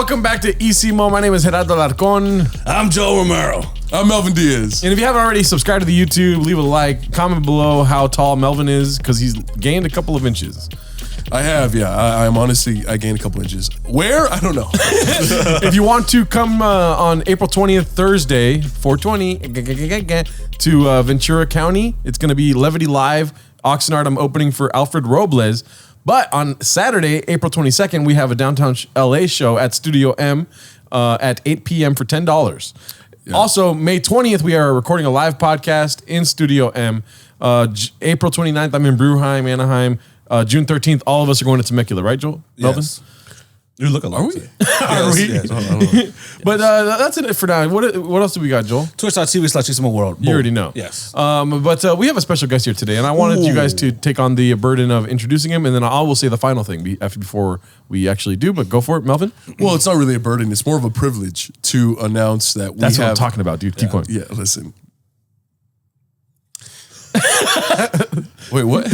Welcome back to Isimo. My name is Gerardo Larcon. I'm Joe Romero. I'm Melvin Diaz. And if you haven't already, subscribe to the YouTube, leave a like, comment below how tall Melvin is, because he's gained a couple of inches. I have, yeah. I'm honestly, I gained a couple inches. Where? I don't know. If you want to come on April 20th, Thursday, 420, to Ventura County, it's going to be Levity Live. Oxnard, I'm opening for ALFRED Robles. But on Saturday, April 22nd, we have a downtown LA show at Studio M at 8 p.m. for $10. Yeah. Also, May 20th, we are recording a live podcast in Studio M. April 29th, I'm in BREWHEIM, Anaheim. June 13th, all of us are going to Temecula, right, Joel? Melvin? Yes. You look alike. Are we? Are we? Yes. Hold on. But that's it for now. What else do we got, Joel? Twitch.tv/Isimo World. You already know. Yes. But we have a special guest here today, and I wanted you guys to take on the burden of introducing him, and then I will say the final thing before we actually do. But go for it, Melvin. Well, it's not really a burden. It's more of a privilege to announce that we That's have... what I'm talking about, dude. Keep going. Yeah, listen. Wait, what?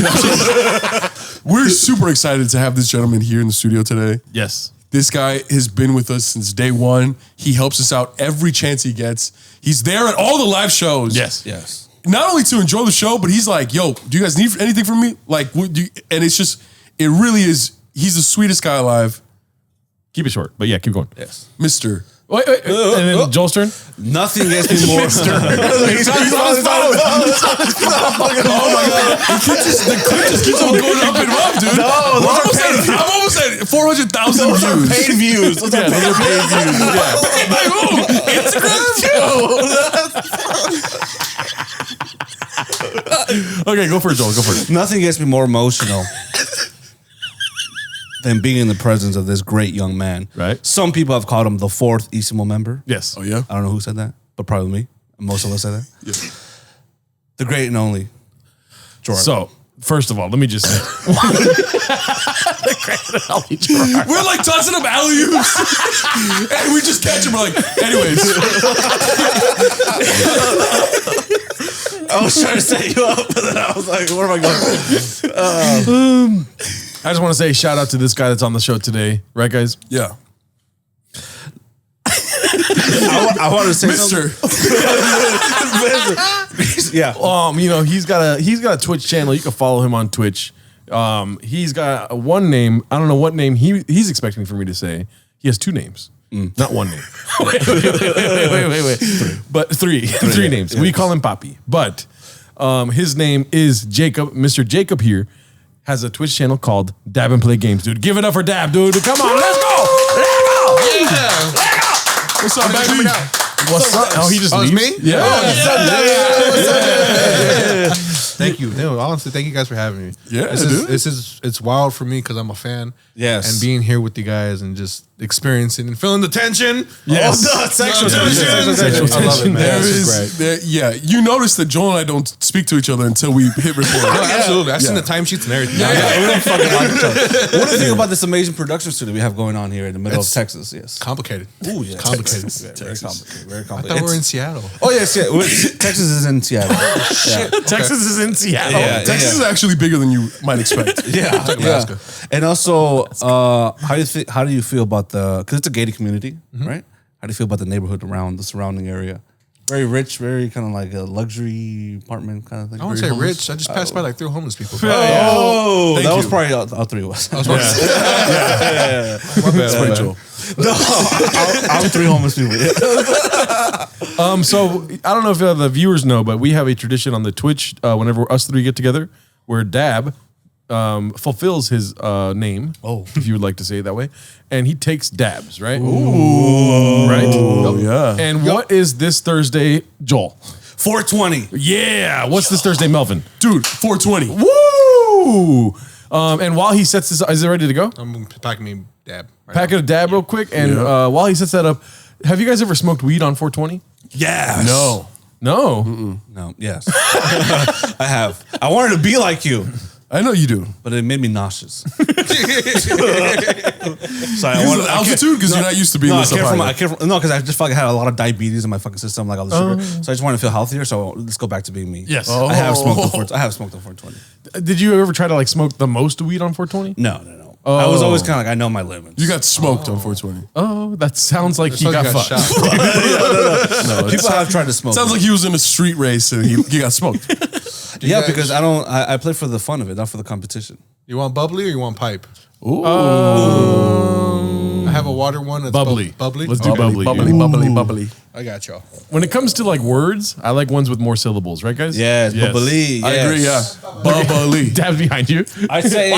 We're super excited to have this gentleman here in the studio today. Yes. This guy has been with us since day one. He helps us out every chance he gets. He's there at all the live shows. Yes. Yes. Not only to enjoy the show, but he's like, yo, do you guys need anything from me? Like, and it's just, it really is, he's the sweetest guy alive. Keep it short, but yeah, keep going. Yes. Mr. Wait. And then Joel's turn. Nothing gets me more. He's on his phone. Oh my God. The clip just keeps on going up and up, dude. No, I'm almost at 400,000 views. Those are paid views. Those are paid views. Yeah. Instagram too. Okay, go for it, Joel. Go for it. Nothing gets me more emotional than being in the presence of this great young man. Right. Some people have called him the fourth Isimo member. Yes. Oh, yeah? I don't know who said that, but probably me. Most of us said that. Yeah. The great and only Gerardo. So, first of all, let me just say. The great and only Gerardo. We're like tossing up alley-oops. And we just catch him. We're like, anyways. I was trying to set you up, but then I was like, where am I going? I just want to say shout out to this guy that's on the show today. Right, guys? Yeah. I want to say Mr. Yeah. You know, he's got a Twitch channel. You can follow him on Twitch. He's got one name. I don't know what name he's expecting for me to say. He has two names. Not one name. Wait. But three names. Yeah. We call him Papi. But his name is Jacob. Mr. Jacob here has a Twitch channel called Dab and Play Games, dude. Give it up for Dab, dude. Come on, let's go. Yeah. What's up, baby? What's up? Oh, he just leaves? Me? Yeah. Thank you. No, honestly, thank you guys for having me. Yeah, it's wild for me because I'm a fan. Yes. And being here with you guys and just experiencing and feeling the tension. Yes. Oh, sexual tension. tension. I love it, man. Yeah, you notice that Joel and I don't speak to each other until we hit record. Absolutely. I've seen the timesheets and everything. We don't fucking like each other. What do you think about this amazing production studio we have going on here in the middle of Texas? Yes. Complicated. Ooh, yeah. Complicated. Very complicated. Very I complicated. thought we were in Seattle. Oh, yes, yeah. Texas is in Seattle. Shit. Texas is in Seattle. Yeah. Texas is actually bigger than you might expect. Yeah. Alaska. And also, how do you feel about because it's a gated community, right? How do you feel about the neighborhood around the surrounding area? Very rich, very kind of like a luxury apartment kind of thing. I wouldn't say rich. I just passed by like 3 homeless people. Oh, Thank that was you. probably all three of us. My bad. Joel. No, I'm 3 homeless people. So I don't know if the viewers know, but we have a tradition on the Twitch whenever us three get together, where Dab fulfills his name, if you would like to say it that way, and he takes dabs, right? Ooh. Right? Oh, yeah. And what is this Thursday, Joel? 420. Yeah. What's this Thursday, Melvin? Dude, 420. Woo! And while he sets this, is it ready to go? I'm packing me dab. Pack it a dab real quick, and while he sets that up, have you guys ever smoked weed on 420? Yes. No. No. No. Yes. I have. I wanted to be like you. I know you do. But it made me nauseous. Sorry, altitude because you're not used to being this up high. Because I just fucking had a lot of diabetes in my fucking system, like all the sugar. So I just want to feel healthier. So let's go back to being me. Yes. I have smoked on 420. Did you ever try to like smoke the most weed on 420? No. I was always kind of like, I know my limits. You got smoked on 420. Oh, that sounds like he So you got fucked. shot. No, People have tried to smoke. sounds like he was in a street race and he got smoked. yeah, guys- because I play for the fun of it, not for the competition. You want bubbly or you want pipe? Ooh. I have a water one that's Bubbly. Bubbly. Let's do bubbly. bubbly, dude. bubbly, bubbly. I got y'all. When it comes to like words, I like ones with more syllables, right, guys? Yes, bubbly. I agree, yeah. yes. Bubbly. Dab's behind you. I say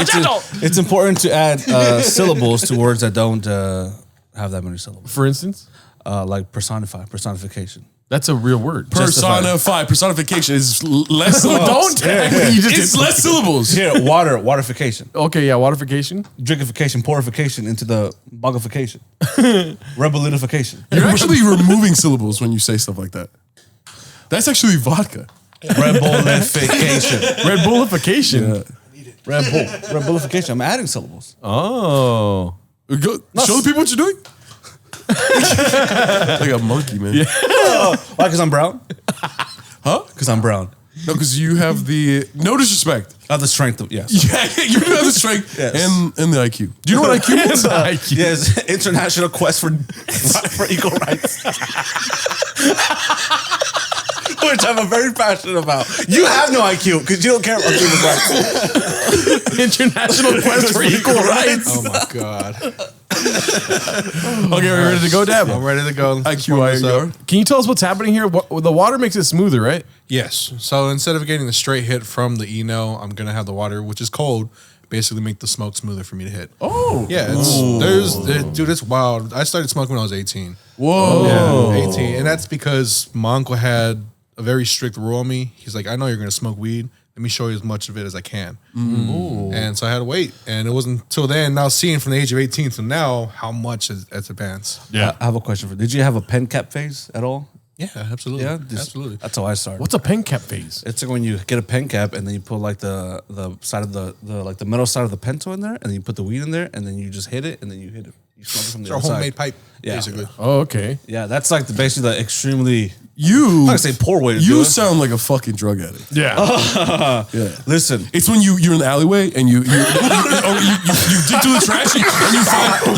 it's important to add syllables to words that don't have that many syllables. For instance, Like personification. that's a real word. Personification is less syllables. Don't tag me. You just It's did- less syllables. Here, waterification. Okay, yeah, waterification. Drinkification, porification into the bogification. Rebellidification. You're actually removing syllables when you say stuff like that. That's actually vodka. Rebellification. Red Bullification. Red Bull. Rebellification. I'm adding syllables. Oh. Go, show the people what you're doing. Like a monkey, man. Why? Because I'm brown? Huh? Because I'm brown. No, because you have the no disrespect. I have the strength of, yes. Yeah, you have the strength Yes. and the IQ. Do you know what IQ means? Yes, international quest for equal rights. Which I'm very passionate about. You have no IQ because you don't care about human rights. International Quest for Equal Rights. Oh my god. Okay, are we ready to go, Dab? I'm ready to go. IQ, IR. Can you tell us what's happening here? The water makes it smoother, right? Yes. So instead of getting the straight hit from the eno, I'm gonna have the water, which is cold, basically make the smoke smoother for me to hit. Oh. Yeah, dude, it's wild. I started smoking when I was 18. Whoa. Yeah, 18. And that's because my uncle had a very strict rule on me. He's like, I know you're going to smoke weed. Let me show you as much of it as I can. And so I had to wait. And it wasn't until then, now seeing from the age of 18 to now, how much it's advanced. Yeah. I have a question for you. Did you have a pen cap phase at all? Yeah, absolutely. Yeah, absolutely. That's how I started. What's a pen cap phase? It's like when you get a pen cap and then you put like the side of the like the metal side of the pento in there, and then you put the weed in there, and then you just hit it, and then you hit it. You smoke it from the It's our other homemade side. pipe, Yeah. basically. Oh, okay. Yeah, that's like basically the extremely. You. I'm not gonna say poor way to do You it. sound like a fucking drug addict. Yeah. Yeah. Listen, It's when you're in the alleyway and you dig through the trash and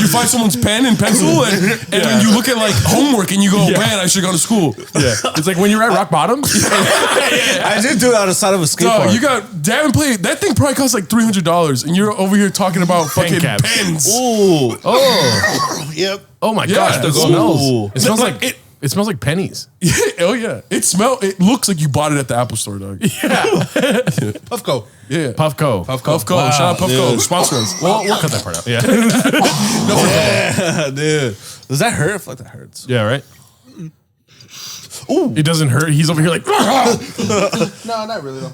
you find someone's pen and pencil and then you look at like homework and you go, man, I should go to school. Yeah. It's like when you're at rock bottom. I did do it on the side of a skate Dog, park. you got damn and play. That thing probably costs like $300 and you're over here talking about fucking caps. pens. Ooh. Oh. Yep. Oh my Yeah, gosh. That ooh. smells. It smells Like, like it smells like pennies. Yeah, oh yeah. It looks like you bought it at the Apple store, dog. Puffco. Yeah. Puffco. Puffco. Wow, Shout out Puffco. dude. Sponsor us. We'll cut that part out. Yeah. Yeah, dude. Does that hurt? I feel like that hurts. Yeah, right? Ooh. It doesn't hurt. He's over here like, No, not really though.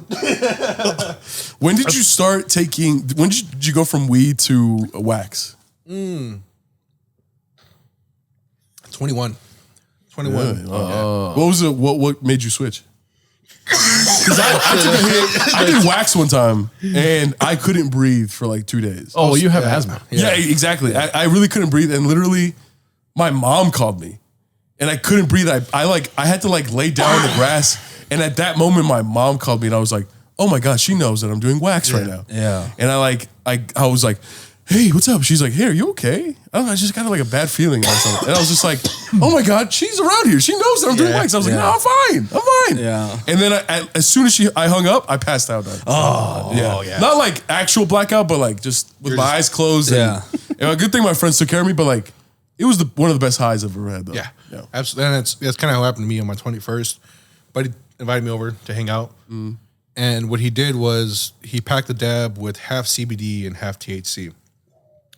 When did you start taking, when did you go from weed to wax? 21. 21. What was it? What made you switch? Because I did wax one time and I couldn't breathe for like 2 days. oh, well, you have asthma. Yeah, exactly. I really couldn't breathe, and literally, my mom called me, and I couldn't breathe. I had to like lay down in the grass, and at that moment, my mom called me, and I was like, oh my god, she knows that I'm doing wax right now. Yeah. And I was like, hey, what's up? She's like, hey, are you okay? I don't know, I just got like a bad feeling or something. And I was just like, oh my God, she's around here. She knows that I'm doing wax. I was like, no, I'm fine. I'm fine. Yeah. And then as soon as I hung up, I passed out. Oh, yeah. Not like actual blackout, but like just with my eyes closed. Yeah. And a good thing my friends took care of me, but like, it was one of the best highs I've ever had though. Yeah, absolutely. And that's kind of how it happened to me on my 21st. But he invited me over to hang out. And what he did was he packed the dab with half CBD and half THC.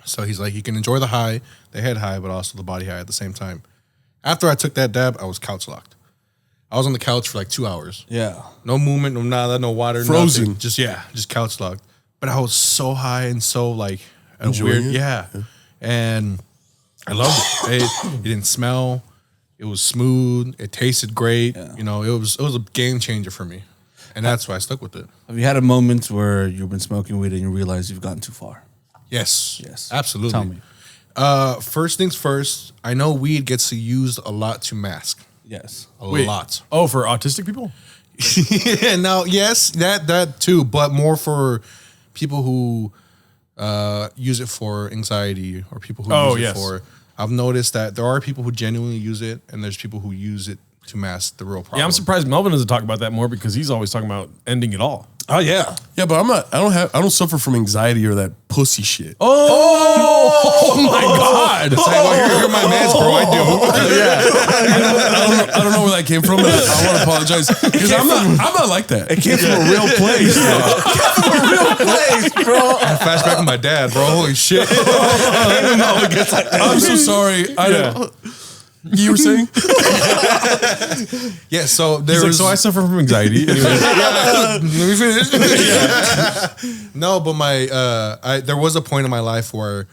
So he's like, you can enjoy the high, the head high, but also the body high at the same time. After I took that dab, I was couch locked. I was on the couch for like 2 hours. Yeah. No movement, no nada, no water, Frozen. nothing. Just couch locked. But I was so high and so like a Enjoying weird, it? yeah. And I loved it. It didn't smell. It was smooth. It tasted great. Yeah. You know, it was a game changer for me, and that's why I stuck with it. Have you had a moment where you've been smoking weed and you realize you've gotten too far? Yes, Yes. absolutely. Tell me. First things first. I know weed gets used a lot to mask. Yes. A Wait. lot. Oh, for autistic people? Yeah, now, yes, that too, but more for people who use it for anxiety or people who Oh, use yes. it for. I've noticed that there are people who genuinely use it, and there's people who use it to mask the real problem. Yeah, I'm surprised Melvin doesn't talk about that more because he's always talking about ending it all. Oh yeah. Yeah, but I don't suffer from anxiety or that pussy shit. Oh my God. It's like, well, you're my man's, bro. I do. I don't know where that came from, but I want to apologize because I'm not like that. It came from a real place. Bro. I flashback to my dad, bro. Holy shit. I'm so sorry. You were saying? Yeah, so He's there like, was. so I suffer from anxiety. Anyway. Let me finish. No, but there was a point in my life where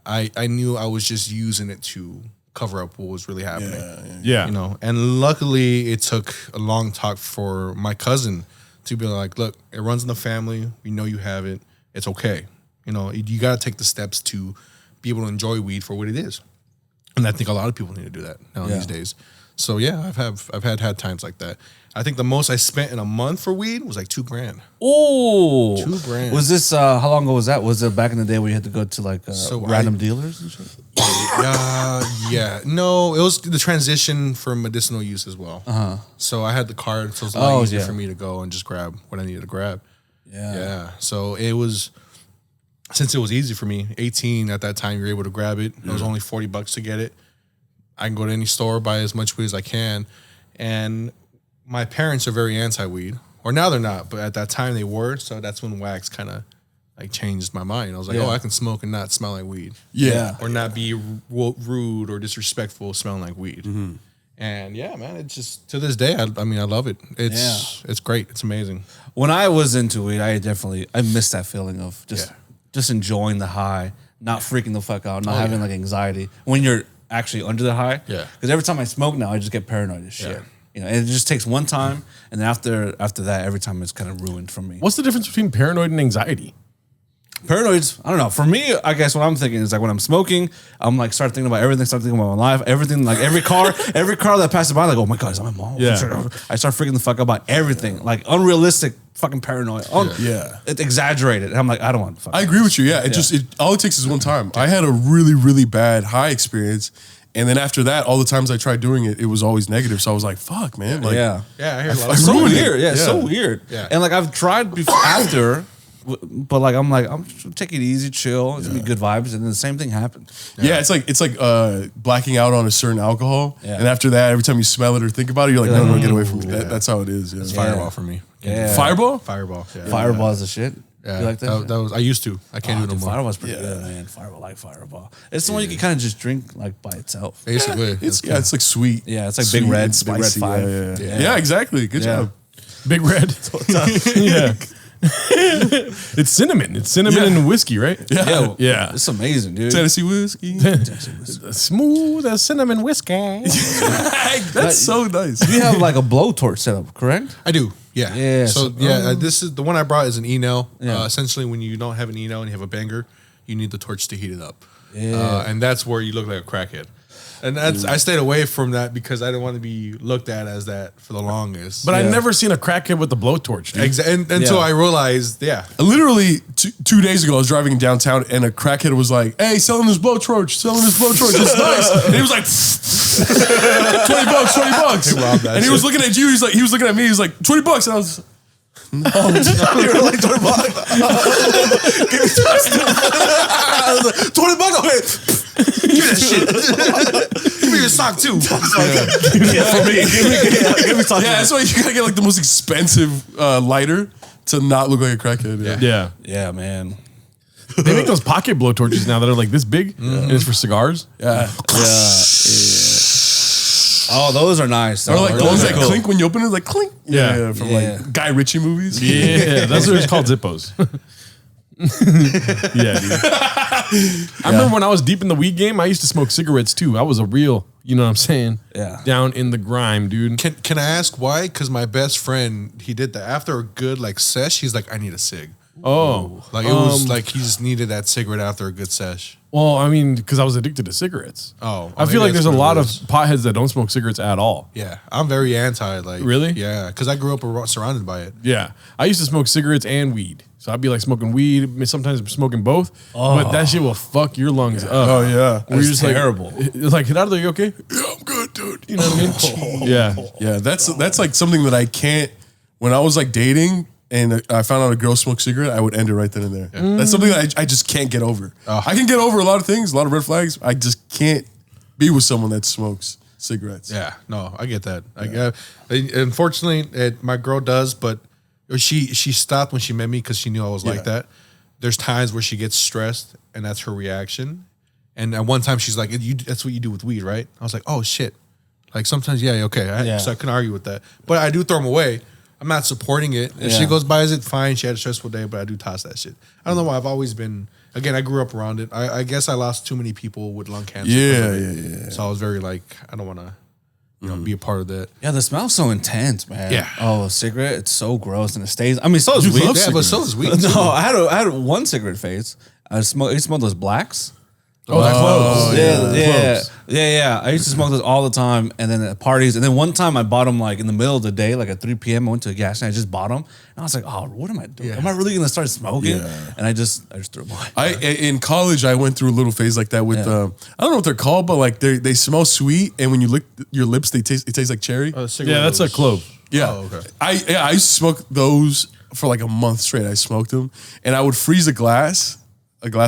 I knew I was just using it to cover up what was really happening. Yeah. You know, and luckily it took a long talk for my cousin to be like, look, it runs in the family. We know you have it. It's okay. You know, you got to take the steps to be able to enjoy weed for what it is. And I think a lot of people need to do that now these days. So yeah, I've had times like that. I think the most I spent in a month for weed was like $2,000. Oh, $2,000. Was this how long ago was that? Was it back in the day where you had to go to like So random dealers and shit? Yeah. No, it was the transition for medicinal use as well. So I had the card, so it was a lot easier for me to go and just grab what I needed to grab. Yeah. So it was, since it was easy for me, 18 at that time, you're able to grab it. It was only $40 to get it. I can go to any store, buy as much weed as I can. And my parents are very anti-weed, or now they're not, but at that time they were. So that's when wax kind of like changed my mind. I was like, oh, I can smoke and not smell like weed. Yeah. Or not be rude or disrespectful smelling like weed. And yeah, man, it's just, to this day, I mean, I love it. It's great. It's amazing. When I was into weed, I missed that feeling of just enjoying the high, not freaking the fuck out, not having like anxiety when you're actually under the high. Yeah. Because every time I smoke now, I just get paranoid as shit. Yeah. You know, and it just takes one time, and then after that, every time it's kind of ruined for me. What's the difference between paranoid and anxiety? Paranoid's, I don't know. For me, I guess what I'm thinking is like when I'm smoking, I'm like start thinking about everything, start thinking about my life, everything, like every car that passes by, like, oh my God, is that my mom? Yeah. I start freaking the fuck out about everything, like unrealistic fucking paranoia. It's exaggerated. And I'm like, I don't want to fuck. I agree with you. Yeah, all it takes is one time. I had a really, really bad high experience, and then after that, all the times I tried doing it, it was always negative. So I was like, "Fuck, man!" Like, Yeah, I hear a lot of It's so ruined it. weird. Yeah, it's so Yeah. weird. Yeah. And like I've tried before after, but like I'm take it easy, chill. It's gonna be good vibes, and then the same thing happened. Yeah, it's like blacking out on a certain alcohol, Yeah. and after that, every time you smell it or think about it, you're like, no, get away from me. That's how it is. Yeah. Fireball for me. Yeah. Fireball? Fireball. Yeah. Fireball's the shit. Yeah. You like that? That was, I used to. I can't do it no Dude, more. Fireball's pretty good, man. Fireball. It's the one you can kind of just drink like by itself. Basically. It's like sweet. Yeah, it's like Sweet Big Red, and Big Red spicy. 5. Yeah, exactly. Good Yeah. job. Big Red. Yeah. It's cinnamon. It's cinnamon and whiskey, right? Yeah, Yeah. It's amazing, dude. Tennessee whiskey. Smooth as cinnamon whiskey. That's so nice. You have like a blowtorch setup, correct? I do. Yeah. Yeah, So, so- this is the one I brought is an E-nail. Yeah. Essentially, when you don't have an E-nail and you have a banger, you need the torch to heat it up. Yeah. And that's where you look like a crackhead. And that's I stayed away from that because I didn't want to be looked at as that for the longest. But I've never seen a crackhead with a blowtorch, dude. Until Yeah. I realized, Literally 2 days ago, I was driving in downtown and a crackhead was like, "Hey, selling this blowtorch. It's nice." And he was like, $20. Hey, Rob, And he was looking at you. He was looking at me. He was like, $20. And I was, You were like $20. Give me $20. Okay. give me that shit. Give me your sock too. Yeah, for me. Give me something. yeah, that's why you gotta get like the most expensive lighter to not look like a crackhead. Yeah. Yeah. Yeah, man. They make those pocket blowtorches now that are like this big, and it's for cigars. Yeah. Oh, those are nice. Or like the ones that cool. clink when you open it, like clink. Yeah. From Yeah. like Guy Ritchie movies. Yeah, that's what it's called, Zippos. Yeah, dude. I remember when I was deep in the weed game, I used to smoke cigarettes too. I was a real, you know what I'm saying? Yeah. Down in the grime, dude. Can I ask why? Because my best friend, he did that. After a good like sesh, he's like, I need a cig. Oh, Like it was like he just needed that cigarette after a good sesh. well, I mean, because I was addicted to cigarettes. Oh, I feel maybe like that's there's a what lot it of is. potheads that don't smoke cigarettes at all. Yeah, I'm very anti. Like Really? Yeah, because I grew up surrounded by it. Yeah, I used to smoke cigarettes and weed, so I'd be like smoking weed, sometimes smoking both. But that shit will fuck your lungs up. Oh yeah. Where you're just terrible. Like Gerardo, you okay? Yeah, I'm good, dude. You know what I mean? Yeah. Yeah, that's like something that I can't. When I was like dating and I found out a girl smoked cigarette, I would end it right then and there. That's something that I just can't get over. I can get over a lot of things, a lot of red flags. I just can't be with someone that smokes cigarettes. Yeah, no, I get that. Unfortunately, my girl does, but she stopped when she met me because she knew I was like that. There's times where she gets stressed, and that's her reaction. And at one time, she's like, "That's what you do with weed, right?" I was like, "Oh shit!" Like sometimes, yeah, okay. So I couldn't argue with that, but I do throw them away. I'm not supporting it. If she goes buys it, fine. She had a stressful day, but I do toss that shit. I don't know why. I've always been. Again, I grew up around it. I guess I lost too many people with lung cancer. Yeah. So I was very like, I don't want to, be a part of that. Yeah, the smell's so intense, man. Yeah. Oh, a cigarette, it's so gross and it stays. I mean, so is You weed. love Yeah, but so is weed. No, I had one cigarette phase. I used to smoke those blacks. Oh, the cloves. Yeah. I used to smoke those all the time, and then at parties. And then one time I bought them like in the middle of the day, like at 3 p.m. I went to a gas station. I just bought them, and I was like, "Oh, what am I doing? Am I really gonna start smoking?" Yeah. And I just threw them away. In college, I went through a little phase like that with I don't know what they're called, but like they smell sweet, and when you lick your lips, it tastes like cherry. Yeah, that's a clove. Yeah. Oh, okay. I used to smoke those for like a month straight. I smoked them, and I would freeze a glass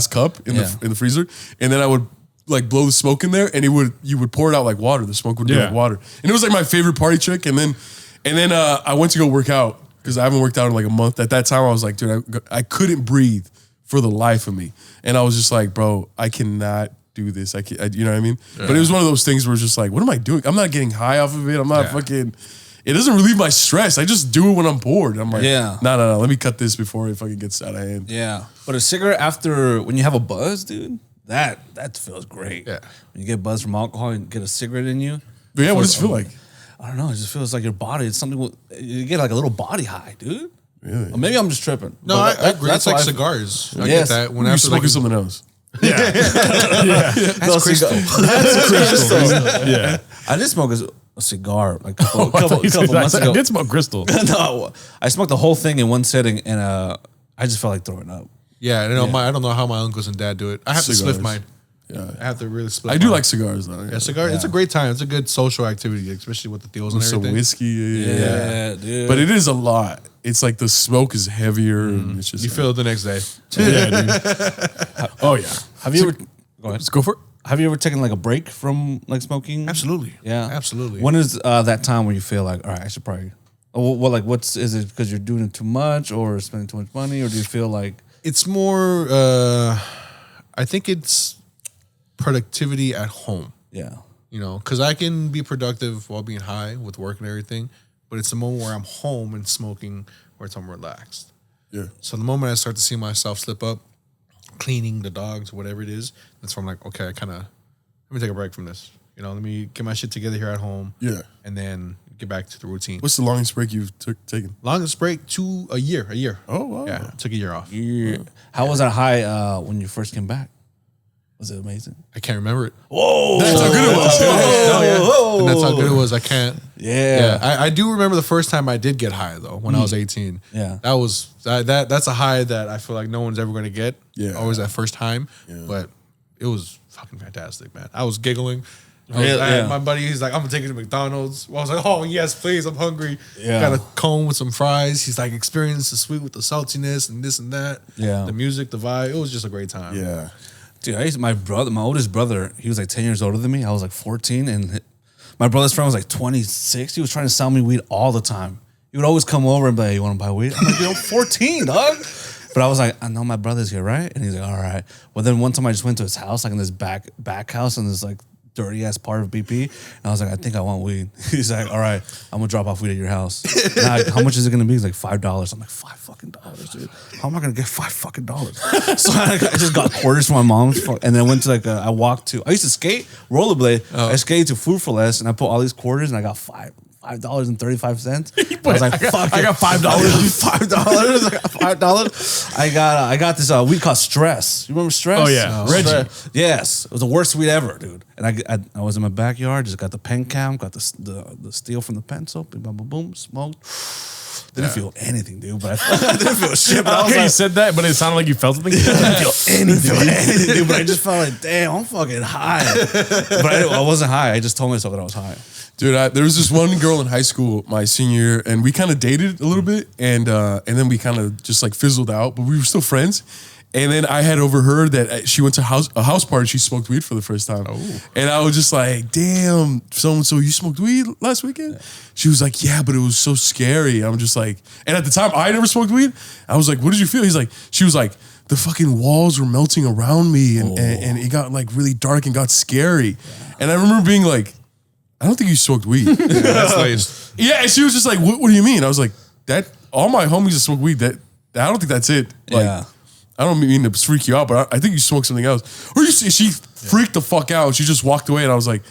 cup in the freezer, and then I would like blow the smoke in there, and you would pour it out like water. The smoke would be like water, and it was like my favorite party trick. And then I went to go work out because I haven't worked out in like a month. At that time, I was like, dude, I couldn't breathe for the life of me, and I was just like, bro, I cannot do this. You know what I mean? Yeah. But it was one of those things where it's just like, what am I doing? I'm not getting high off of it. I'm not fucking. It doesn't relieve my stress. I just do it when I'm bored. I'm like, no. Let me cut this before it fucking gets out of hand. Yeah, but a cigarette after when you have a buzz, dude, that feels great. Yeah, when you get buzzed from alcohol and get a cigarette in you. But yeah, what does it feel like? I don't know. It just feels like your body. It's something. You get like a little body high, dude. Really? Or maybe I'm just tripping. No, I agree. That's like cigars. I get that. When you're smoking something else. Yeah. That's crystal. That's crystal. Yeah. I did smoke a cigar like a couple months ago. I did smoke crystal. No, I smoked the whole thing in one sitting, and I just felt like throwing up. Yeah, I don't know how my uncles and dad do it. I have to Cigars. spliff mine. Yeah. I have to really split. I do mine. like cigars though. Yeah, cigar. It's a great time. It's a good social activity, especially with the deals and With some everything. whiskey. Yeah, dude. But it is a lot. It's like the smoke is heavier and it's just You feel it the next day. Yeah, dude. Oh yeah. Have you ever? Go ahead. Let's go for it. Have you ever taken like a break from like smoking? Absolutely. Yeah, Absolutely. When is that time where you feel like, all right, I should probably? Is it because you're doing it too much or spending too much money, or do you feel like It's more. I think it's productivity at home. yeah? Because I can be productive while being high with work and everything, but it's the moment where I'm home and smoking where I'm relaxed. yeah. So the moment I start to see myself slip up, cleaning the dogs, whatever it is, that's when I'm like, okay, let me take a break from this. Let me get my shit together here at home. Yeah. And then get back to the routine. What's the longest break you've taken? Longest break to a year. Oh wow. Yeah, took a year off. How was that high when you first came back? Was it amazing? I can't remember it. Whoa! That's how good it was. And that's how good it was. I can't. Yeah. I do remember the first time I did get high though, when I was 18. Yeah. That was that's a high that I feel like no one's ever gonna get. Yeah. Always that first time. Yeah. But it was fucking fantastic, man. I was giggling. My buddy, he's like, I'm gonna take you to McDonald's. Well, I was like, oh yes, please, I'm hungry. Yeah. Got a cone with some fries. He's like, experience the sweet with the saltiness and this and that. Yeah. The music, the vibe. It was just a great time. Yeah. Dude, my oldest brother, he was like 10 years older than me. I was like 14, and my brother's friend was like 26. He was trying to sell me weed all the time. He would always come over and be like, you want to buy weed? I'm like, dude, I'm 14, dog. But I was like, I know my brother's here, right? And he's like, all right. Well, then one time I just went to his house, like in this back house in this like dirty ass part of BP. And I was like, I think I want weed. He's like, all right, I'm gonna drop off weed at your house. How much is it gonna be? He's like, $5. I'm like, $5 fucking dollars, dude. How am I gonna get $5 fucking dollars? So I just got quarters from my mom's, and then went to like I used to skate, rollerblade. I skated to Food for Less, and I put all these quarters, and I got $5.35. I was like, fuck, I got $5. $5. I got $5. I got this weed called Stress. You remember Stress? Oh, yeah. Reggie. Stress. Yes, it was the worst weed ever, dude. And I was in my backyard, just got the pen cam, got the steel from the pencil, boom, boom, boom, smoked. Didn't feel anything, dude. But I didn't feel shit. But I was Okay, like, you said that, but it sounded like you felt something. You didn't feel anything. dude, but I just felt like, damn, I'm fucking high. But I wasn't high. I just told myself that I was high. Dude, there was this one girl in high school, my senior year, and we kind of dated a little bit, and then we kind of just like fizzled out, but we were still friends. And then I had overheard that she went to a house party. She smoked weed for the first time. Oh. And I was just like, damn, so-and-so, you smoked weed last weekend? Yeah. She was like, yeah, but it was so scary. I'm just like, and at the time, I never smoked weed. I was like, what did you feel? She was like, the fucking walls were melting around me, and it got like really dark and got scary. Yeah. And I remember being like, I don't think you smoked weed. Yeah, and she was just like, what do you mean? I was like, all my homies that smoke weed, I don't think that's it. Like, Yeah. I don't mean to freak you out, but I think you smoked something else. Or she freaked the fuck out. She just walked away, and I was like,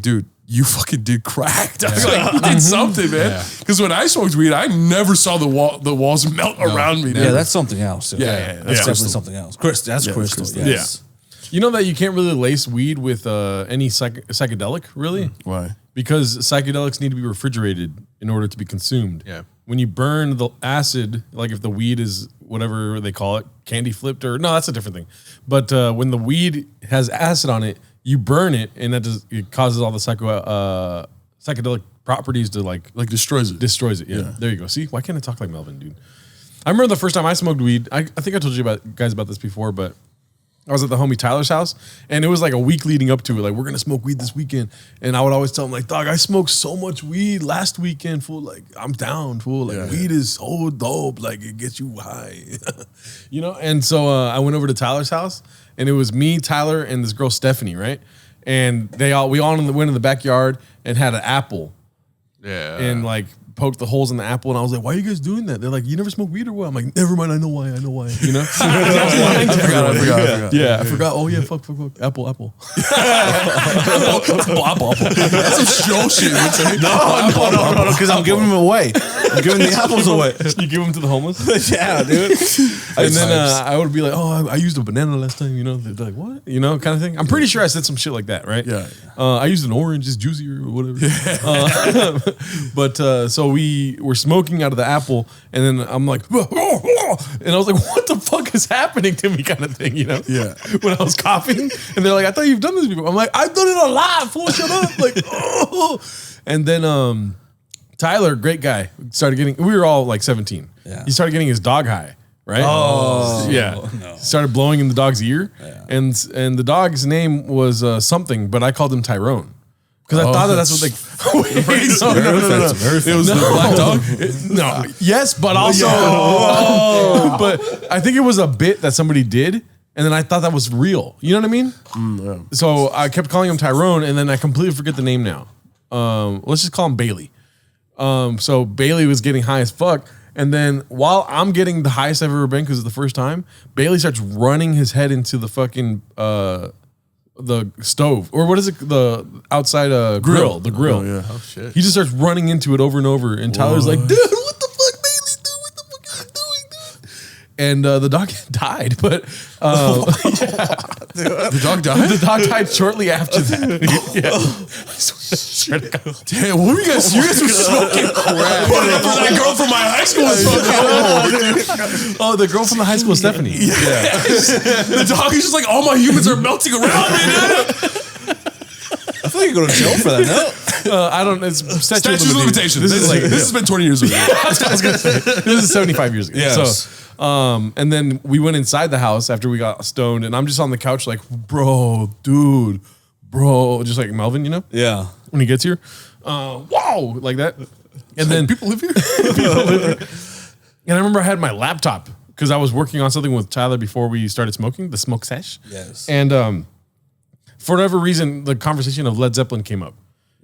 dude, you fucking did crack. I was like, you did something, man. Because when I smoked weed, I never saw the walls melt around me. Yeah, that's something else. Yeah, that's definitely something else. That's crystal. Yes. Yeah. You know that you can't really lace weed with any psychedelic, really? Why? Because psychedelics need to be refrigerated in order to be consumed. Yeah. When you burn the acid, like if the weed is whatever they call it, candy flipped or no, that's a different thing. But when the weed has acid on it, you burn it, and it causes all the psychedelic properties to like destroys it. Destroys it. Yeah. There you go. See, why can't I talk like Melvin, dude? I remember the first time I smoked weed. I think I told you guys about this before, but I was at the homie Tyler's house, and it was like a week leading up to it. Like, we're gonna smoke weed this weekend, and I would always tell him like, "Dog, I smoked so much weed last weekend, fool. Like, I'm down, fool. Like, weed is so dope. Like, it gets you high, you know." And so I went over to Tyler's house, and it was me, Tyler, and this girl Stephanie, right? And we all went in the backyard and had an apple, and like poked the holes in the apple, and I was like, "Why are you guys doing that?" They're like, "You never smoke weed or what?" I'm like, "Never mind, I know why, you know?" I forgot. Yeah, I forgot. Oh yeah, fuck. Apple. Apple. That's some show shit. No, because I'm giving them away. I'm giving the apples away. You give them to the homeless? Yeah, dude. And then I would be like, "Oh, I used a banana last time," you know? They're like, "What?" You know, kind of thing. I'm pretty sure I said some shit like that, right? Yeah. I used an orange, it's juicier or whatever. But so we were smoking out of the apple, and then I'm like, and I was like, "What the fuck is happening to me?" kind of thing, you know? Yeah. When I was coughing, and they're like, "I thought you've done this before." I'm like, "I've done it a lot, fool, shut up." Like, oh. And then Tyler, great guy, we were all like 17. Yeah. He started getting his dog high, right? Oh. Yeah. No. Started blowing in the dog's ear. Yeah. And the dog's name was something, but I called him Tyrone. Because I thought that's what they. No. It was the black dog. No, yes, but also, but I think it was a bit that somebody did, and then I thought that was real. You know what I mean? Yeah. So I kept calling him Tyrone, and then I completely forget the name now. Let's just call him Bailey. So Bailey was getting high as fuck, and then while I'm getting the highest I've ever been because it's the first time, Bailey starts running his head into the fucking the stove, or what is it? The outside grill. The grill. Oh, yeah. Oh shit. He just starts running into it over and over, and Tyler's like, "Dude, what the fuck, Bailey? Dude, what the fuck are you doing, dude?" And the dog died, but The dog died? the dog died shortly after that. I swear to God. Damn, what were you guys? You guys were smoking crap. That girl from my high school was smoking. Oh, the girl from the high school, Stephanie. Yeah. The dog is just like, all my humans are melting around me, dude. I feel like you go to jail for that. No. I don't. It's statute Statute of limitations. This has been 20 years ago. I was gonna say, this is 75 years ago. Yes. So, and then we went inside the house after we got stoned, and I'm just on the couch like, "Bro, dude, bro," just like Melvin, you know, Yeah. when he gets here, wow, like that. And then People live here? and I remember I had my laptop because I was working on something with Tyler before we started smoking, the smoke sesh. Yes. And for whatever reason, the conversation of Led Zeppelin came up.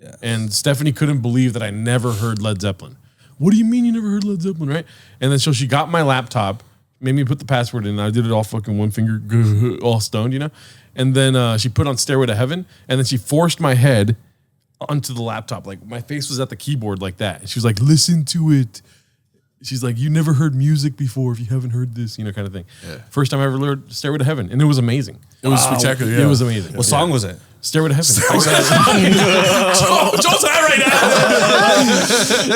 Yes. And Stephanie couldn't believe that I never heard Led Zeppelin. What do you mean you never heard Led Zeppelin, right? And then so she got my laptop, made me put the password in, and I did it all fucking one finger, all stoned, you know? And then she put on Stairway to Heaven, and then she forced my head onto the laptop. Like, my face was at the keyboard like that. And she was like, "Listen to it." she's like, you never heard music before if you haven't heard this, you know, kind of thing. First time I ever learned Stairway to Heaven, and it was amazing. It was spectacular. Yeah. It was amazing. What song was it? Stairway to Heaven. Joel's high right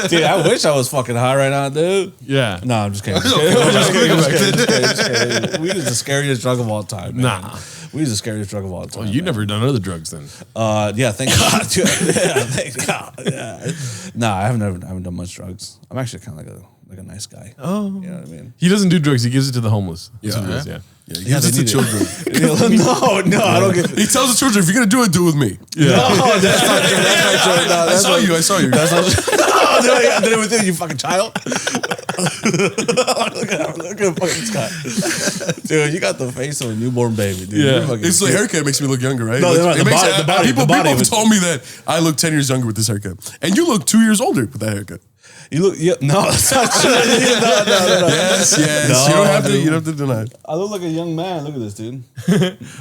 now. Dude, I wish I was fucking high right now, dude. Yeah. No, I'm just kidding. Just kidding. Weed is the scariest drug of all time, man. Nah. Weed is the scariest drug of all time. Well, you never done other drugs then. Yeah, thank God. Dude. Yeah, thank God. Yeah. Nah, I haven't done much drugs. I'm actually kind of like a nice guy. Oh. You know what I mean? He doesn't do drugs. He gives it to the homeless. That's what it is, Yeah, he Yeah, gives it they to need children. No, I don't get. He tells the children, if you're gonna do it with me. No, that's not true. That's not true. No, I saw you. That's not true. No, I did it with you, you fucking child. Look at fucking Scott. Dude, you got the face of a newborn baby, dude. Yeah. You're fucking It's the cute. haircut makes me look younger, right? No, It the makes- body- people was- have told me that I look 10 years younger with this haircut. And you look 2 years older with that haircut. You look, yeah, no, that's not true. No. Yes. No, you don't have to. dude. You don't have to deny it. I look like a young man. Look at this, dude.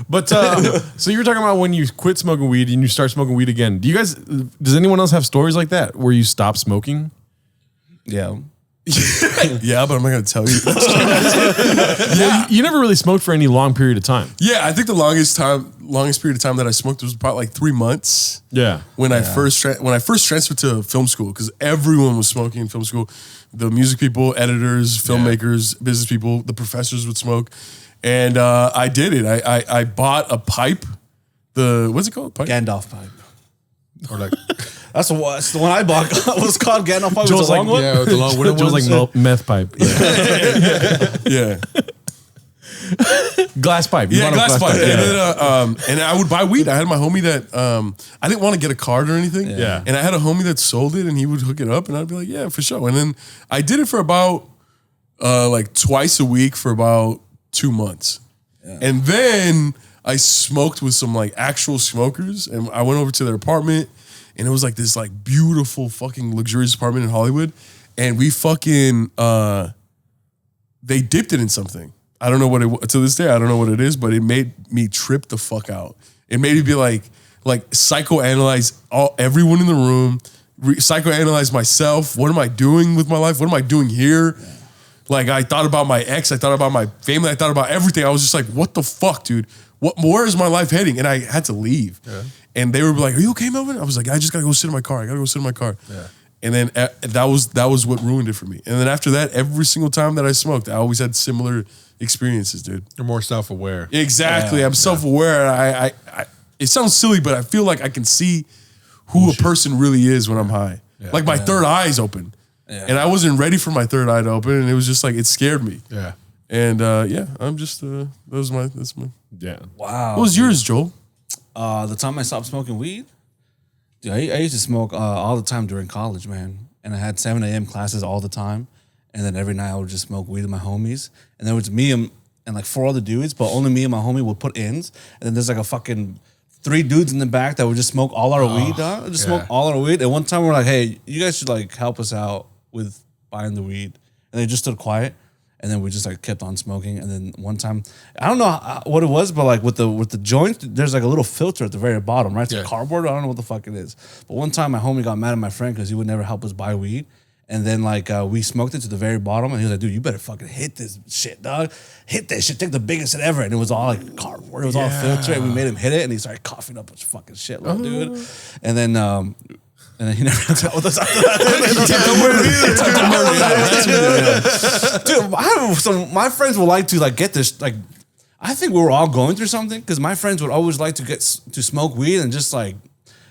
But so you were talking about when you quit smoking weed and you start smoking weed again. Does anyone else have stories like that where you stop smoking? Yeah. Yeah, but I'm not gonna tell you. You never really smoked for any long period of time. Yeah, I think the longest period of time that I smoked was about like 3 months. Yeah. When I first transferred to film school, because everyone was smoking in film school. The music people, editors, filmmakers, business people, the professors would smoke, and I did it. I bought a pipe. What's it called? Pipe? Gandalf pipe. Or like, That's the one I bought. It was called Gandalf pipe. It was Joel's a long like, one. yeah, with the long winter Joe's like meth pipe. Yeah. Glass pipe. You Yeah, bought a glass pipe. Yeah. And, then, and I would buy weed. I had my homie that I didn't want to get a card or anything. Yeah. And I had a homie that sold it, and he would hook it up, and I'd be like, yeah, for sure. And then I did it for about like twice a week for about 2 months, and then I smoked with some like actual smokers, and I went over to their apartment, and it was like this like beautiful fucking luxurious apartment in Hollywood, and we fucking they dipped it in something. I don't know what it to this day. I don't know what it is, but it made me trip the fuck out. It made me be like psychoanalyze everyone in the room, psychoanalyze myself. What am I doing with my life? What am I doing here? Yeah. Like I thought about my ex. I thought about my family. I thought about everything. I was just like, what the fuck, dude? Where is my life heading? And I had to leave. Yeah. And they were like, are you okay, Melvin? I was like, I just gotta go sit in my car. I gotta go sit in my car. Yeah. And then that was what ruined it for me. And then after that, every single time that I smoked, I always had similar experiences, dude. you're more self-aware. Exactly. Yeah, I'm self-aware. I it sounds silly, but I feel like I can see who a person really is when I'm high. Yeah. Like my third eye is open. Yeah. And I wasn't ready for my third eye to open, and it was just like it scared me. Yeah. And I'm just that's my Yeah. Wow. What was yours, Joel? The time I stopped smoking weed, dude, I used to smoke all the time during college, man. And I had 7 a.m. classes all the time. And then every night I would just smoke weed with my homies. And there was me and like 4 other dudes, but only me and my homie would put ends. And then there's like a fucking 3 dudes in the back that would just smoke all our weed, dog. Just smoke all our weed. And one time we're like, hey, you guys should like help us out with buying the weed. And they just stood quiet. And then we just like kept on smoking. And then one time, I don't know what it was, but like with the joint, there's like a little filter at the very bottom, right? It's like cardboard. I don't know what the fuck it is. But one time my homie got mad at my friend because he would never help us buy weed. And then like we smoked it to the very bottom, and he was like, dude, you better fucking hit this shit, dog. Hit that shit. Take the biggest hit ever. And it was all like cardboard. It was all filtered. And we made him hit it, and he started coughing up his fucking shitload, dude. And then he never hung out with us after that. Dude, so my friends would like to like get this, like, I think we were all going through something, because my friends would always like to smoke weed and just like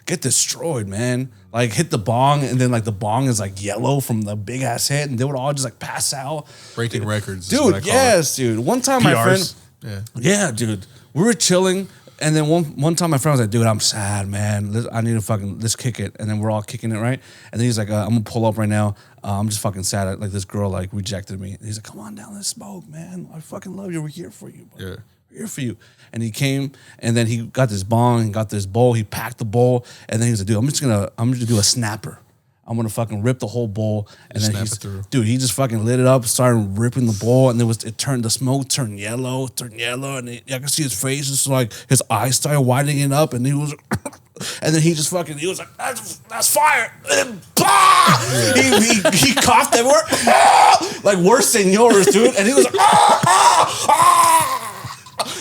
get destroyed, man. Like hit the bong, and then like the bong is like yellow from the big ass hit, and they would all just like pass out. Breaking records, dude. Yes, dude. One time my friend, dude, we were chilling, and then one time my friend was like, dude, I'm sad, man. I need to let's kick it. And then we're all kicking it, right? And then he's like, I'm gonna pull up right now. I'm just fucking sad. Like this girl like rejected me. And he's like, come on down, let's smoke, man. I fucking love you. We're here for you, bro. Yeah. Here for you. And he came, and then he got this bong, he got this bowl, he packed the bowl, and then he was like, dude, I'm just gonna do a snapper. I'm gonna fucking rip the whole bowl, and then he just fucking lit it up, started ripping the bowl, and the smoke turned yellow, and I could see his face, just like his eyes started widening up, and he was And then he just fucking, he was like, that's fire. And then, bah! He coughed everywhere. Like worse than yours, dude. And he was like,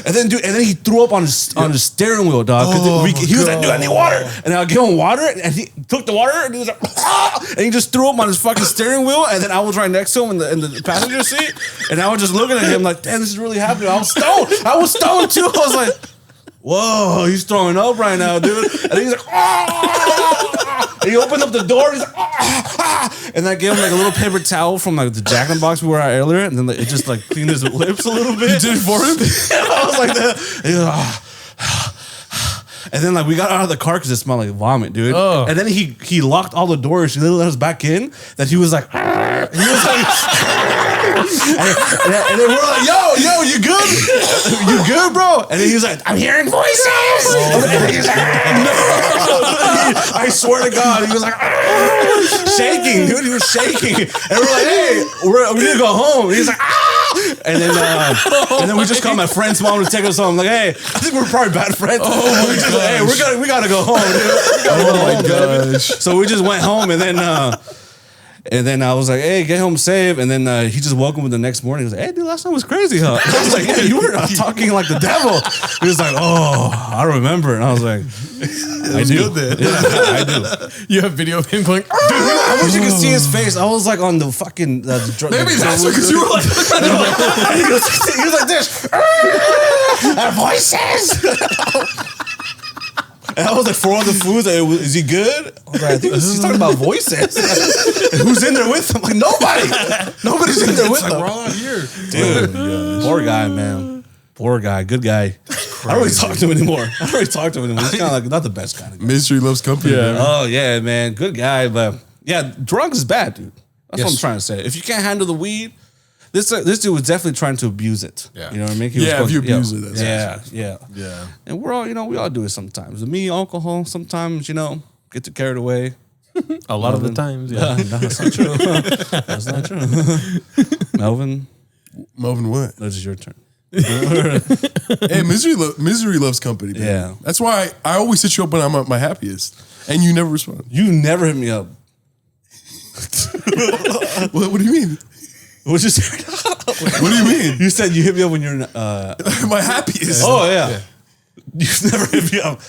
And then, dude, he threw up on his steering wheel, dog. He was like, dude, I need water. And I'll give him water, and he took the water, and he was like, and he just threw up on his fucking steering wheel. And then I was right next to him in the passenger seat, and I was just looking at him like, damn, this is really happening. I was stoned too. I was like, whoa, he's throwing up right now, dude. And he's like, and he opened up the door, and he's like, and I gave him like a little paper towel from like the Jack in the Box we were at earlier, and then it just like cleaned his lips a little bit. You did it for him? I was like that. And he was like, and then like we got out of the car because it smelled like vomit, dude. Oh. And then he locked all the doors. He didn't let us back in. That he was like, and then we're like, yo, you good? You good, bro? And then he was like, I'm hearing voices. And then he's like, no. I swear to God, he was like, shaking, dude. He was shaking. And we're like, hey, we need to go home. And he's like, and then we just called my friend's mom to take us home. Like, hey, I think we're probably bad friends. Oh my gosh. Like, hey, we gotta go home, dude. Oh my gosh. So we just went home, and then I was like, hey, get home safe. And then he just woke up the next morning. He was like, hey, dude, last time was crazy, huh? I was like, yeah, you were talking like the devil. He was like, oh, I remember. And I was like, I do. Good then. Yeah, I do. You have video of him going, dude, I wish you could see his face. I was like on the fucking maybe that's because you were like, he was like this. Voices. And I was like, for all the foods, is he good? I was like, I think he's talking about voices. Who's in there with him? Like, nobody. Nobody's in there with him. we're all out here. Dude, poor guy, man. Poor guy. Good guy. I don't really talk to him anymore. He's kind of like not the best kind of guy. Misery loves company. Yeah. Oh, yeah, man. Good guy. But yeah, drugs is bad, dude. That's what I'm trying to say. If you can't handle the weed, this dude was definitely trying to abuse it. Yeah. You know what I mean? If you abuse it, that's yeah. And we're all, we all do it sometimes. Me, alcohol, sometimes, get too carried away. a lot of the times. Yeah. No, that's not true. That's not true. Melvin, what? this is your turn. Hey, misery loves company, man. Yeah. That's why I always hit you up when I'm at my happiest. And you never respond. You never hit me up. What do you mean? What you say? What do you mean? You said you hit me up when you're my happiest. Oh yeah. You've never hit me up.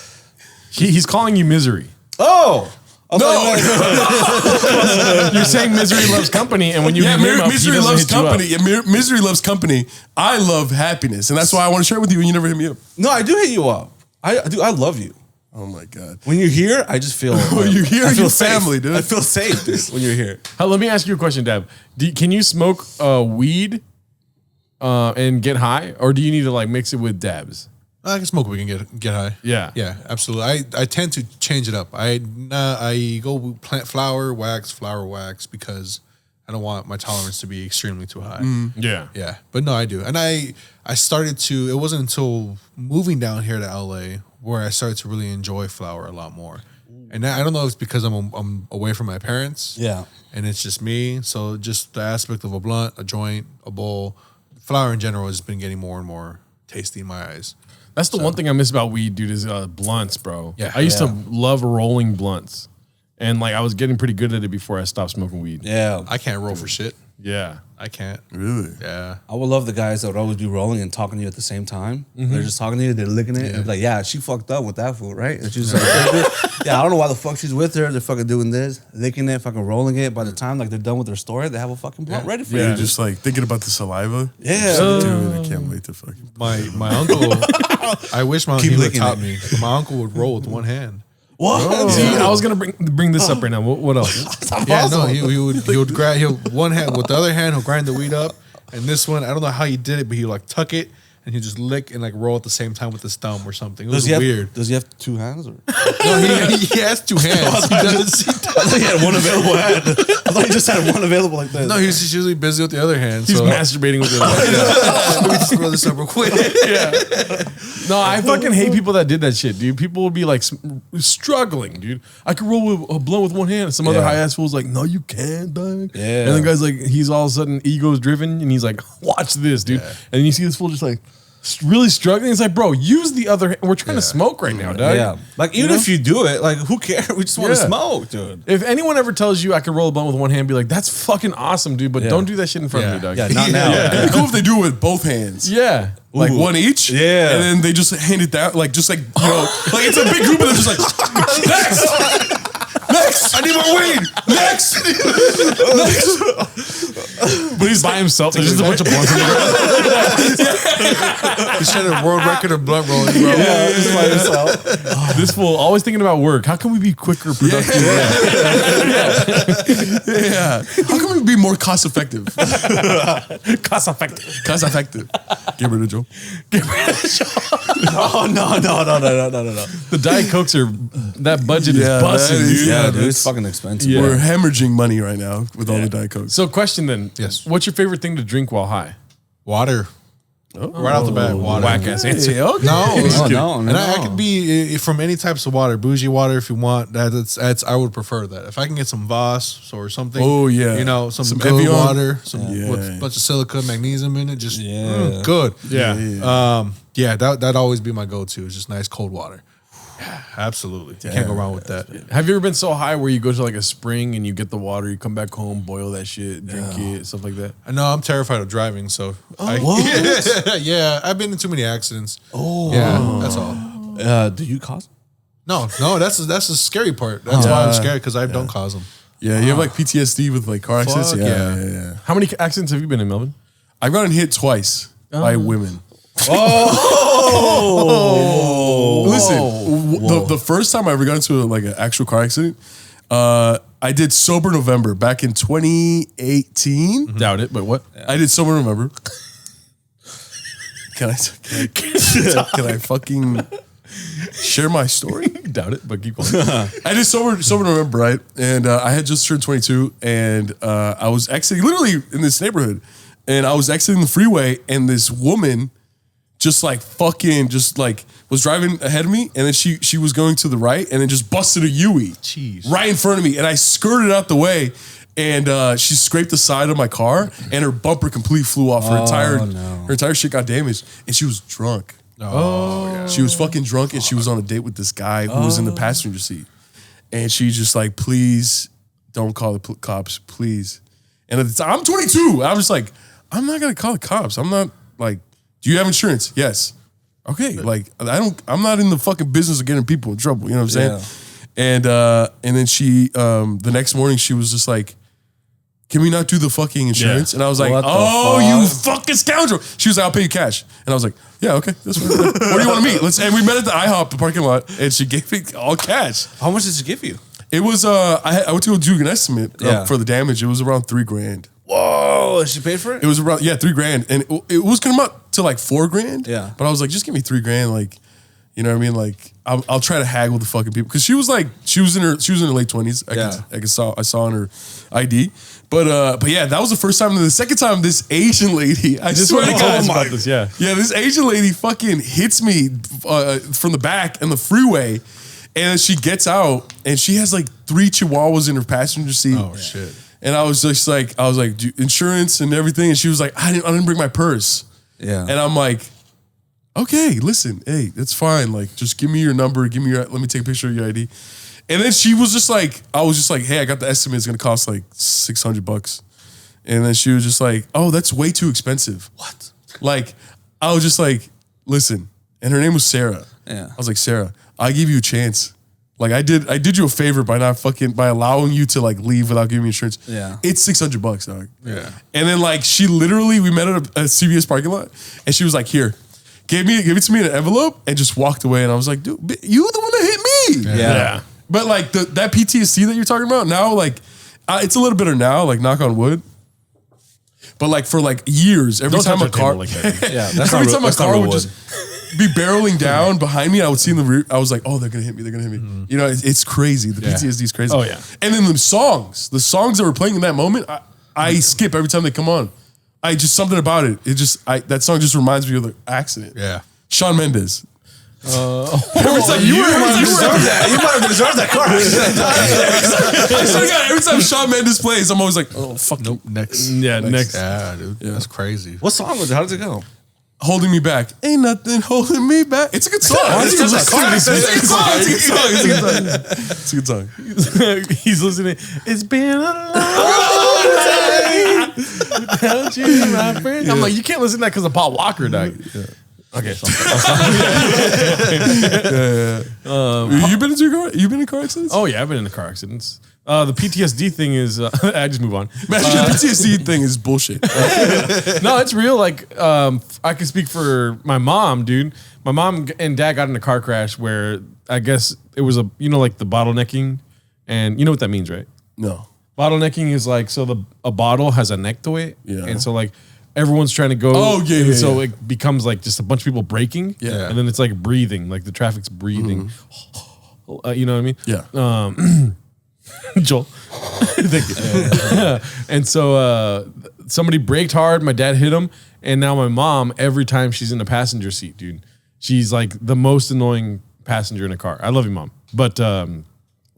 He's calling you misery. Oh. No. You're saying misery loves company, and when you hit him up, misery he doesn't loves hit you up. company. Yeah, misery loves company. I love happiness, and that's why I want to share it with you. And you never hit me up. No, I do hit you up. I love you. Oh my god. When you're here, I just feel. When you're here, I feel you're safe. family, dude. I feel safe, dude. When you're here. Let me ask you a question, Dab. Can you smoke weed and get high, or do you need to like mix it with dabs? I can smoke. We can get high. Yeah. Yeah, absolutely. I tend to change it up. I go plant flower wax because I don't want my tolerance to be extremely too high. Yeah. Yeah, but no, I do. And I started to, it wasn't until moving down here to LA where I started to really enjoy flower a lot more. And I don't know if it's because I'm away from my parents. Yeah. And it's just me. So just the aspect of a blunt, a joint, a bowl, flower in general has been getting more and more tasty in my eyes. That's the one thing I miss about weed, dude, is blunts, bro. Yeah. I used to love rolling blunts. And like I was getting pretty good at it before I stopped smoking weed. Yeah. I can't roll for shit. Yeah. I can't. Really? Yeah. I would love the guys that would always be rolling and talking to you at the same time. They're just talking to you, they're licking it. And like, yeah, she fucked up with that food, right? And she's like, yeah, I don't know why the fuck she's with her. They're fucking doing this, licking it, fucking rolling it. By the time like they're done with their story, they have a fucking blunt ready for Yeah. you. You're just like thinking about the saliva. Yeah. Dude, I can't wait to fucking. My uncle, I wish my uncle would licking taught it. me. But my uncle would roll with one hand. What? See, I was gonna bring this up right now. What else? Yeah, no, he would grab one hand with the other hand. He'll grind the weed up, and this one I don't know how he did it, but he like tuck it and he just lick and like roll at the same time with his thumb or something. It was weird. Does he have two hands? Or? No, he has two hands. He does. I thought he had one available hand. I thought he just had one available like this. No, he's just usually busy with the other hand. He's So masturbating with it. Like, let me just throw this up real quick. no, I fucking hate people that did that shit, dude. People would be like struggling, dude. I could roll with a blunt with one hand. And some other high ass fool's like, no, you can't, dog. Yeah. And the guy's like, he's all of a sudden ego's driven, and he's like, watch this, dude. Yeah. And you see this fool just like, really struggling. It's like, bro, use the other hand. We're trying to smoke right now, dog. Yeah. Like, even if you do it, like, who cares? We just want to smoke, dude. If anyone ever tells you I can roll a blunt with one hand, be like, that's fucking awesome, dude. But don't do that shit in front of me, dog. Yeah, not now. It'd be cool if they do it with both hands. Yeah. Like one each. Yeah. And then they just hand it down, like, just like, you know, like it's a big group and they're just like, next! Next! I need more weed! Next! But he's by himself. There's just a bunch of blunts in the ground. He's trying to world record of blunt rolling, bro. Just by yourself. This fool always thinking about work. How can we be quicker, productive? Yeah. How can we be more cost effective? Cost effective. Cost effective. Get rid of Joe. Oh, no. The Diet Cokes are, that budget Yeah, is busting, that is- dude. Yeah, dude, that's- it's fucking expensive. Yeah. We're hemorrhaging money right now with all the Diet Cokes. So question then. Yes. What's your favorite thing to drink while high? Water. Right off the bat, water. Whack ass answer. Okay. No, No. and I can be from any types of water, bougie water if you want. That's I would prefer that. If I can get some Voss or something. Oh, yeah. you know, some good Evian. water, some Yeah. with a bunch of silica, magnesium in it, just Yeah. good. Yeah. That'd always be my go-to. It's just nice cold water. Yeah, absolutely. You can't go wrong with that. Have you ever been so high where you go to like a spring and you get the water, you come back home, boil that shit, drink it, stuff like that? I know I'm terrified of driving, so yeah, I've been in too many accidents. Oh, yeah, that's all. Do you cause? No, that's the scary part. That's why I'm scared because I don't cause them. Yeah, you have like PTSD with like car accidents? Fuck Yeah. How many accidents have you been in, Melvin? I've gotten hit twice by women. Listen, the first time I ever got into like an actual car accident, I did Sober November back in 2018. Doubt it, but what? I did Sober November. Can I fucking share my story? Doubt it, but keep going. I did Sober November, right? And I had just turned 22, and I was exiting literally in this neighborhood, and I was exiting the freeway, and this woman just like was driving ahead of me, and then she was going to the right, and then just busted a Yui right in front of me, and I skirted out the way, and she scraped the side of my car, and her bumper completely flew off. Her entire shit got damaged, and she was drunk. She was fucking drunk, and she was on a date with this guy who was in the passenger seat, and she just like, please don't call the cops, please. And at the time, I'm 22. I was like, I'm not gonna call the cops. I'm not like, do you have insurance? Yes. Okay. Like I'm not in the fucking business of getting people in trouble. You know what I'm saying? And then she, the next morning she was just like, can we not do the fucking insurance? Yeah. And I was like, oh, you fucking scoundrel. She was like, I'll pay you cash. And I was like, yeah, okay. That's fine. Where do you want to meet? And we met at the IHOP parking lot, and she gave me all cash. How much did she give you? It was, I went to go do an estimate for the damage. It was around $3,000. Whoa, she paid for it? It was around, $3,000. And it was going to come up to like $4,000. Yeah. But I was like, just give me $3,000. Like, you know what I mean? Like, I'll try to haggle the fucking people. Cause she was in her late 20s. I saw on her ID. But yeah, that was the first time. And the second time, this Asian lady, I swear to God. about this, yeah. Yeah, this Asian lady fucking hits me from the back in the freeway. And she gets out and she has like 3 chihuahuas in her passenger seat. Oh shit. And I was just like, insurance and everything. And she was like, I didn't bring my purse. Yeah. And I'm like, okay, listen, hey, that's fine. Like, just give me your number. Let me take a picture of your ID. And then she was just like, I was just like, hey, I got the estimate. It's going to cost like $600. And then she was just like, oh, that's way too expensive. What? Like, I was just like, listen. And her name was Sarah. Yeah. I was like, Sarah, I gave you a chance. Like I did you a favor by allowing you to like leave without giving me insurance. Yeah. It's $600, dog. Yeah. And then like we met at a CVS parking lot, and she was like, here, gave it to me in an envelope and just walked away. And I was like, dude, you the one that hit me. Yeah. But like that PTSD that you're talking about now, like it's a little better now, like knock on wood. But like for like years, every Don't time touch a our car, table like that. Yeah, that's every not time real, a car would wood. just be barreling down behind me, I would see in the rear. I was like, oh, they're gonna hit me. They're gonna hit me. You know, it's crazy. The PTSD is crazy. Oh, yeah. And then the songs that were playing in that moment, I skip every time they come on. I just something about it. That song just reminds me of the accident. Yeah. Shawn Mendes. You might have deserved that car. I swear to God, every time Shawn Mendes plays, I'm always like, oh fuck. Nope. Next. Yeah, next. Yeah, dude. That's crazy. What song was it? How does it go? Holding Me Back. Ain't nothing holding me back. It's a good song. It's a good song. He's listening. It's been a long time without you, my friend. I'm like, you can't listen to that because of Paul Walker, dog. Yeah. Okay. You been into car? You been in car accidents? Oh yeah, I've been in car accidents. The PTSD thing is, I just move on. Man, the PTSD thing is bullshit. No, it's real. Like, I can speak for my mom, dude. My mom and dad got in a car crash where I guess it was like the bottlenecking, and you know what that means, right? No. Bottlenecking is like, so a bottle has a neck to it. Yeah. And so like everyone's trying to go. Oh, yeah, and yeah, so yeah. it becomes like just a bunch of people braking. Yeah. And then it's like breathing, like the traffic's breathing. You know what I mean? Yeah. Joel. Thank you. And so somebody braked hard. My dad hit him. And now my mom, every time she's in the passenger seat, dude, she's like the most annoying passenger in a car. I love you, Mom. But, and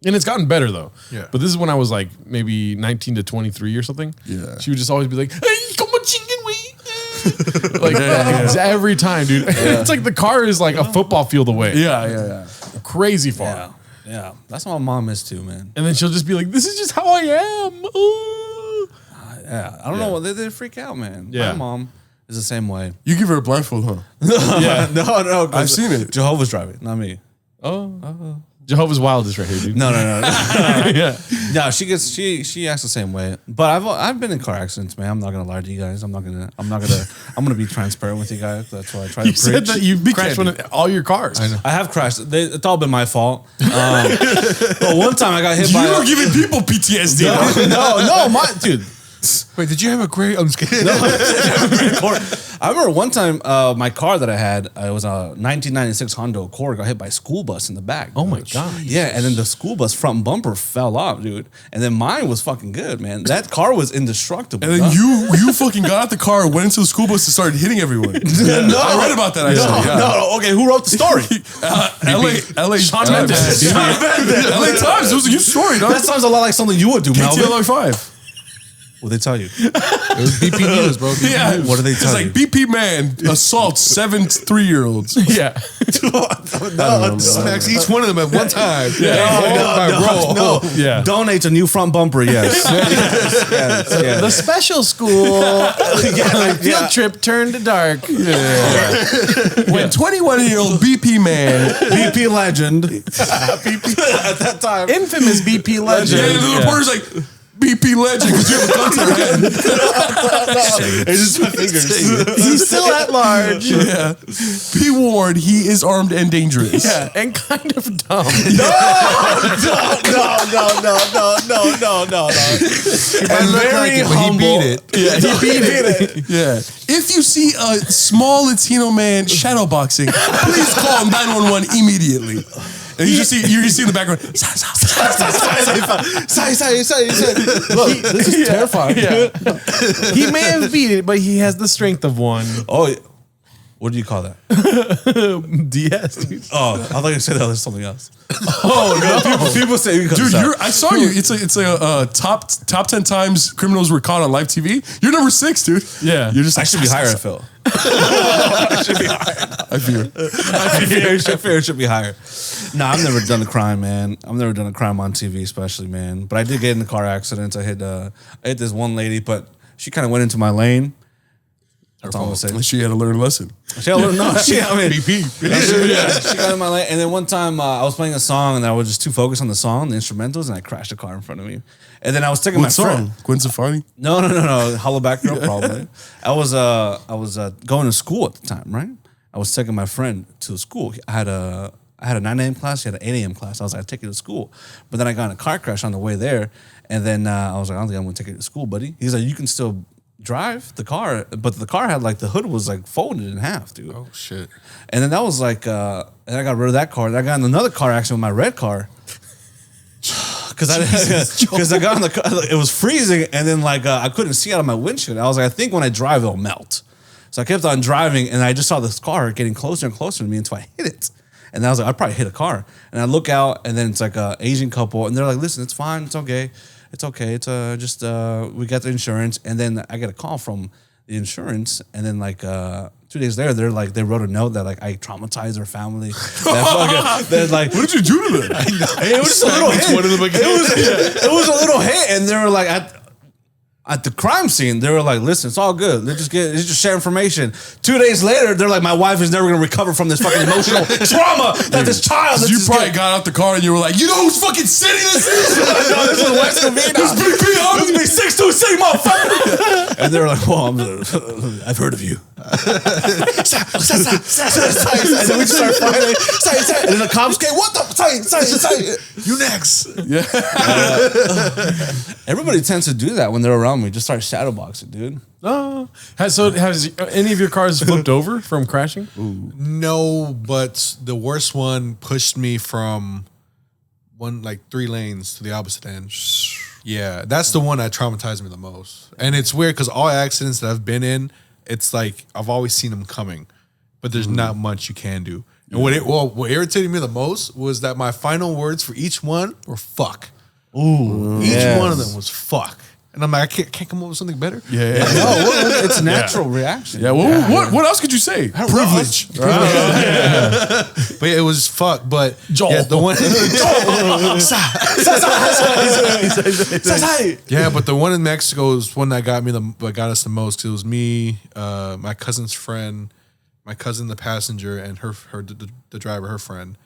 it's gotten better though. Yeah. But this is when I was like maybe 19 to 23 or something. Yeah. She would just always be like, hey, come on, chicken wing. Like every time, dude. It's like the car is like a football field away. Yeah. Crazy far. Yeah. Yeah. That's what my mom is too, man. And then she'll just be like, this is just how I am. Ooh. Yeah. I don't know. They freak out, man. Yeah. My mom is the same way. You give her a blindfold, huh? Yeah. No. I've seen it. Jehovah's driving, not me. Oh. Jehovah's Wildest right here, dude. No. Yeah. No, she acts the same way. But I've been in car accidents, man. I'm not gonna lie to you guys. I'm gonna be transparent with you guys. That's why I try to You said preach. that you crashed all your cars. I know. I have crashed. It's all been my fault. But one time I got hit by. You were giving people PTSD. No, dude. Wait, did you have a great? I'm just kidding. I remember one time my car that I had, it was a 1996 Honda Accord, got hit by a school bus in the back. Oh my God. Yeah, and then the school bus front bumper fell off, dude. And then mine was fucking good, man. That car was indestructible. And then you fucking got out the car, went into the school bus, and started hitting everyone. No, I read about that. Actually. No. Okay, who wrote the story? LA Sean Mendes. LA Times. It was a huge story, dog. That sounds a lot like something you would do, Melvin. KTLR 5. What they tell you? It was BP News, bro. BP Yeah. What do they tell you? It's like BP man assaults 7 3-year-olds. Yeah. Smacks each one of them at one time. No. Yeah. Donate to new front bumper, yes. Yes. The special school field trip turned to dark. When 21-year-old BP man, BP legend. At that time. Infamous BP legend. and the reporter's like, BP legend, because you have a gun to your head. It's just my fingers. He's still at large. Yeah. Be warned, he is armed and dangerous. Yeah, and kind of dumb. No. And very humble. He beat it. Yeah, he beat it. Yeah. If you see a small Latino man shadowboxing, please call 911 immediately. And you see in the background. Look, this is terrifying. Yeah. He may have beat it, but he has the strength of one. Oh, what do you call that? DS, dude. Oh, I thought you said that was something else. Oh no! People say you Dude, I saw you. It's a top 10 times criminals were caught on live TV. You're number 6, dude. Yeah. You're just I like, should be higher. I feel. I fear. I fear it should be higher. No, I've never done a crime, man. I've never done a crime on TV, especially, man. But I did get in the car accidents. I hit this one lady, but she kind of went into my lane. That's all I'm saying. She had to learn a lesson. She got BP. she got in my lane. And then one time I was playing a song and I was just too focused on the song, the instrumentals, and I crashed a car in front of me. And then I was taking my friend. Gwen Stefani? No. Hollaback Girl, probably. I was going to school at the time, right? I was taking my friend to school. I had a 9 a.m. class. He had an 8 a.m. class. I was like, I'll take you to school. But then I got in a car crash on the way there. And then I was like, I don't think I'm going to take you to school, buddy. He's like, you can still drive the car. But the car had like, the hood was like folded in half, dude. Oh, shit. And then that was like, and I got rid of that car. Then I got in another car accident with my red car. Because I got in the car, it was freezing, and then like I couldn't see out of my windshield. I was like, I think when I drive, it'll melt. So I kept on driving, and I just saw this car getting closer and closer to me until I hit it. And I was like, I'd probably hit a car. And I look out, and then it's like an Asian couple, and they're like, listen, it's fine, it's okay. It's just we got the insurance. And then I get a call from the insurance, and then like 2 2 days later, they wrote a note that like I traumatized their family. They're like, What did you do to them? it was just a little hit. It was a little hit, and they were like at the crime scene, they were like, listen, it's all good. They just share information. 2 days later, they're like, my wife is never gonna recover from this fucking emotional trauma that this child. You probably got out the car and you were like, you know whose fucking city this is? No, this is West Covina. This big P, This is me 626, motherfucker. And they were like, well, I've heard of you. And then we just start fighting. And then the cops came, what the? Say. You next. Everybody tends to do that when they're around me. Just start shadowboxing, dude. Oh, has any of your cars flipped over from crashing? No, but the worst one pushed me from 3 lanes to the opposite end. Yeah, that's the one that traumatized me the most. And it's weird because all accidents that I've been in, it's like I've always seen them coming, but there's not much you can do. And what irritated me the most was that my final words for each one were fuck. Ooh, Each one of them was fuck. And I'm like, I can't come up with something better. Yeah. No, it's a natural reaction. Yeah, what else could you say? Privilege. But yeah, it was fuck. But yeah, the one. Yeah, but the one in Mexico was one that got us the most. 'Cause it was me, my cousin's friend, my cousin, the passenger, and the driver, her friend.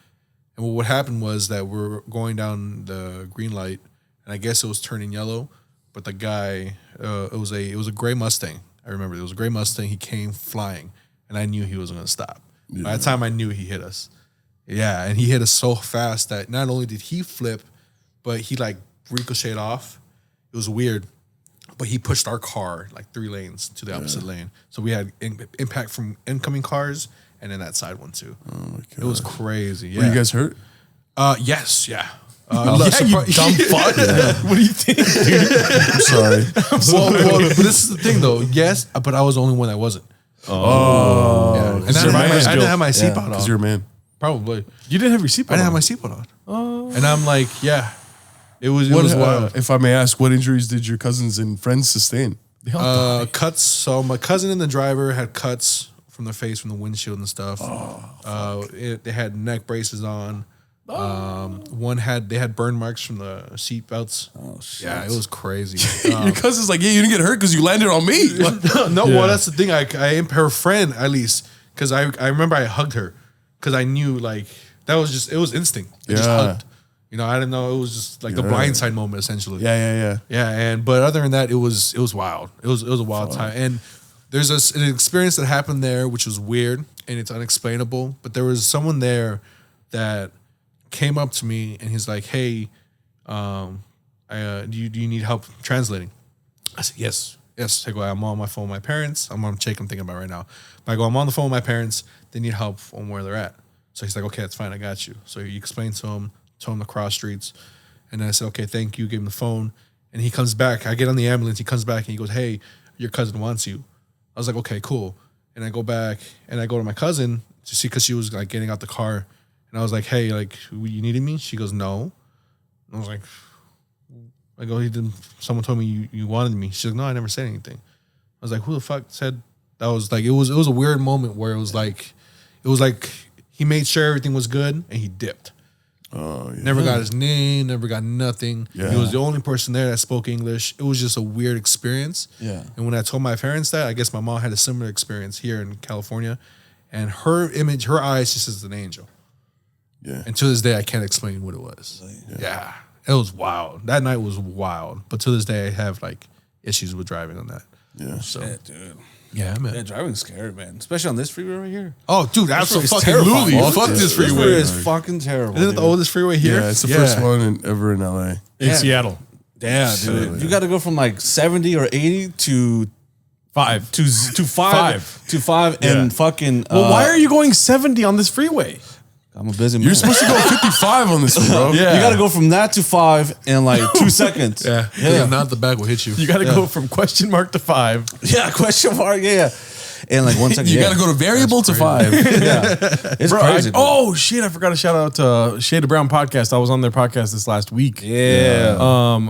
And what happened was that we're going down the green light, and I guess it was turning yellow. But the guy, it was a gray Mustang. I remember it was a gray Mustang. He came flying, and I knew he wasn't going to stop. Yeah. By the time I knew, he hit us. Yeah, and he hit us so fast that not only did he flip, but he like ricocheted off. It was weird, but he pushed our car like 3 lanes to the opposite lane. So we had impact from incoming cars, and then that side one too. Oh my God. It was crazy. Yeah. Were you guys hurt? Yes. Yeah. You dumb fuck. What do you think, dude? I'm sorry. Well, but this is the thing, though. Yes, but I was the only one that wasn't. Oh. Yeah. And I didn't have my seatbelt on. Because you're a man. Probably. You didn't have your seatbelt on? I didn't have my seatbelt on. Oh. And I'm like, yeah. It was wild. If I may ask, what injuries did your cousins and friends sustain? Cuts. So my cousin and the driver had cuts from their face, from the windshield and stuff. They had neck braces on. They had burn marks from the seat belts. Oh shit! Yeah, it was crazy. Your cousin's like, yeah, you didn't get hurt because you landed on me. No, well, that's the thing. I am her friend at least because I remember I hugged her because I knew like it was instinct. I just hugged. I didn't know, it was just like the blindside moment essentially. Yeah. But other than that, it was wild. It was a wild time. And there's an experience that happened there which was weird and it's unexplainable. But there was someone there that came up to me and he's like, hey, do you need help translating? I said, yes. I go, I'm on my phone with my parents. I'm on check I'm thinking about right now. But I go, I'm on the phone with my parents. They need help on where they're at. So he's like, okay, that's fine. I got you. So you explain to him, told him the cross streets. And then I said, okay, thank you. Give him the phone. And he comes back. I get on the ambulance. He comes back and he goes, hey, your cousin wants you. I was like, okay, cool. And I go back and I go to my cousin to see, because she was like getting out the car. And I was like, hey, like, you needed me? She goes, no. And I was like, someone told me you wanted me. She's like, no, I never said anything. I was like, who the fuck said that? Was like, it was a weird moment where it was like he made sure everything was good and he dipped. Oh, yeah. Never got his name, never got nothing. Yeah. He was the only person there that spoke English. It was just a weird experience. Yeah. And when I told my parents that, I guess my mom had a similar experience here in California. And her image, her eyes just as an angel. Yeah. And to this day, I can't explain what it was. Yeah. It was wild. That night was wild. But to this day, I have like issues with driving on that. Yeah. So, shit, dude. Yeah, man. Yeah, driving's scary, man. Especially on this freeway right here. Oh, dude, absolutely. Fuck this freeway. This freeway is fucking terrible. Isn't it the oldest freeway here? Yeah, it's the first one ever in LA. In Seattle. Yeah, dude. You got to go from like 70 or 80 to 5 to 5 and fucking. Well, why are you going 70 on this freeway? I'm a busy man. You're supposed to go 55 on this one, bro. Yeah. You got to go from that to 5 in like 2 seconds. Yeah. If not, the back will hit you. You got to go from question mark to 5. Yeah, question mark. Yeah. in like 1 second. You got to go to variable to 5. Yeah, it's Bro, crazy. oh shit! I forgot to shout out to Shade of Brown podcast. I was on their podcast this last week. yeah.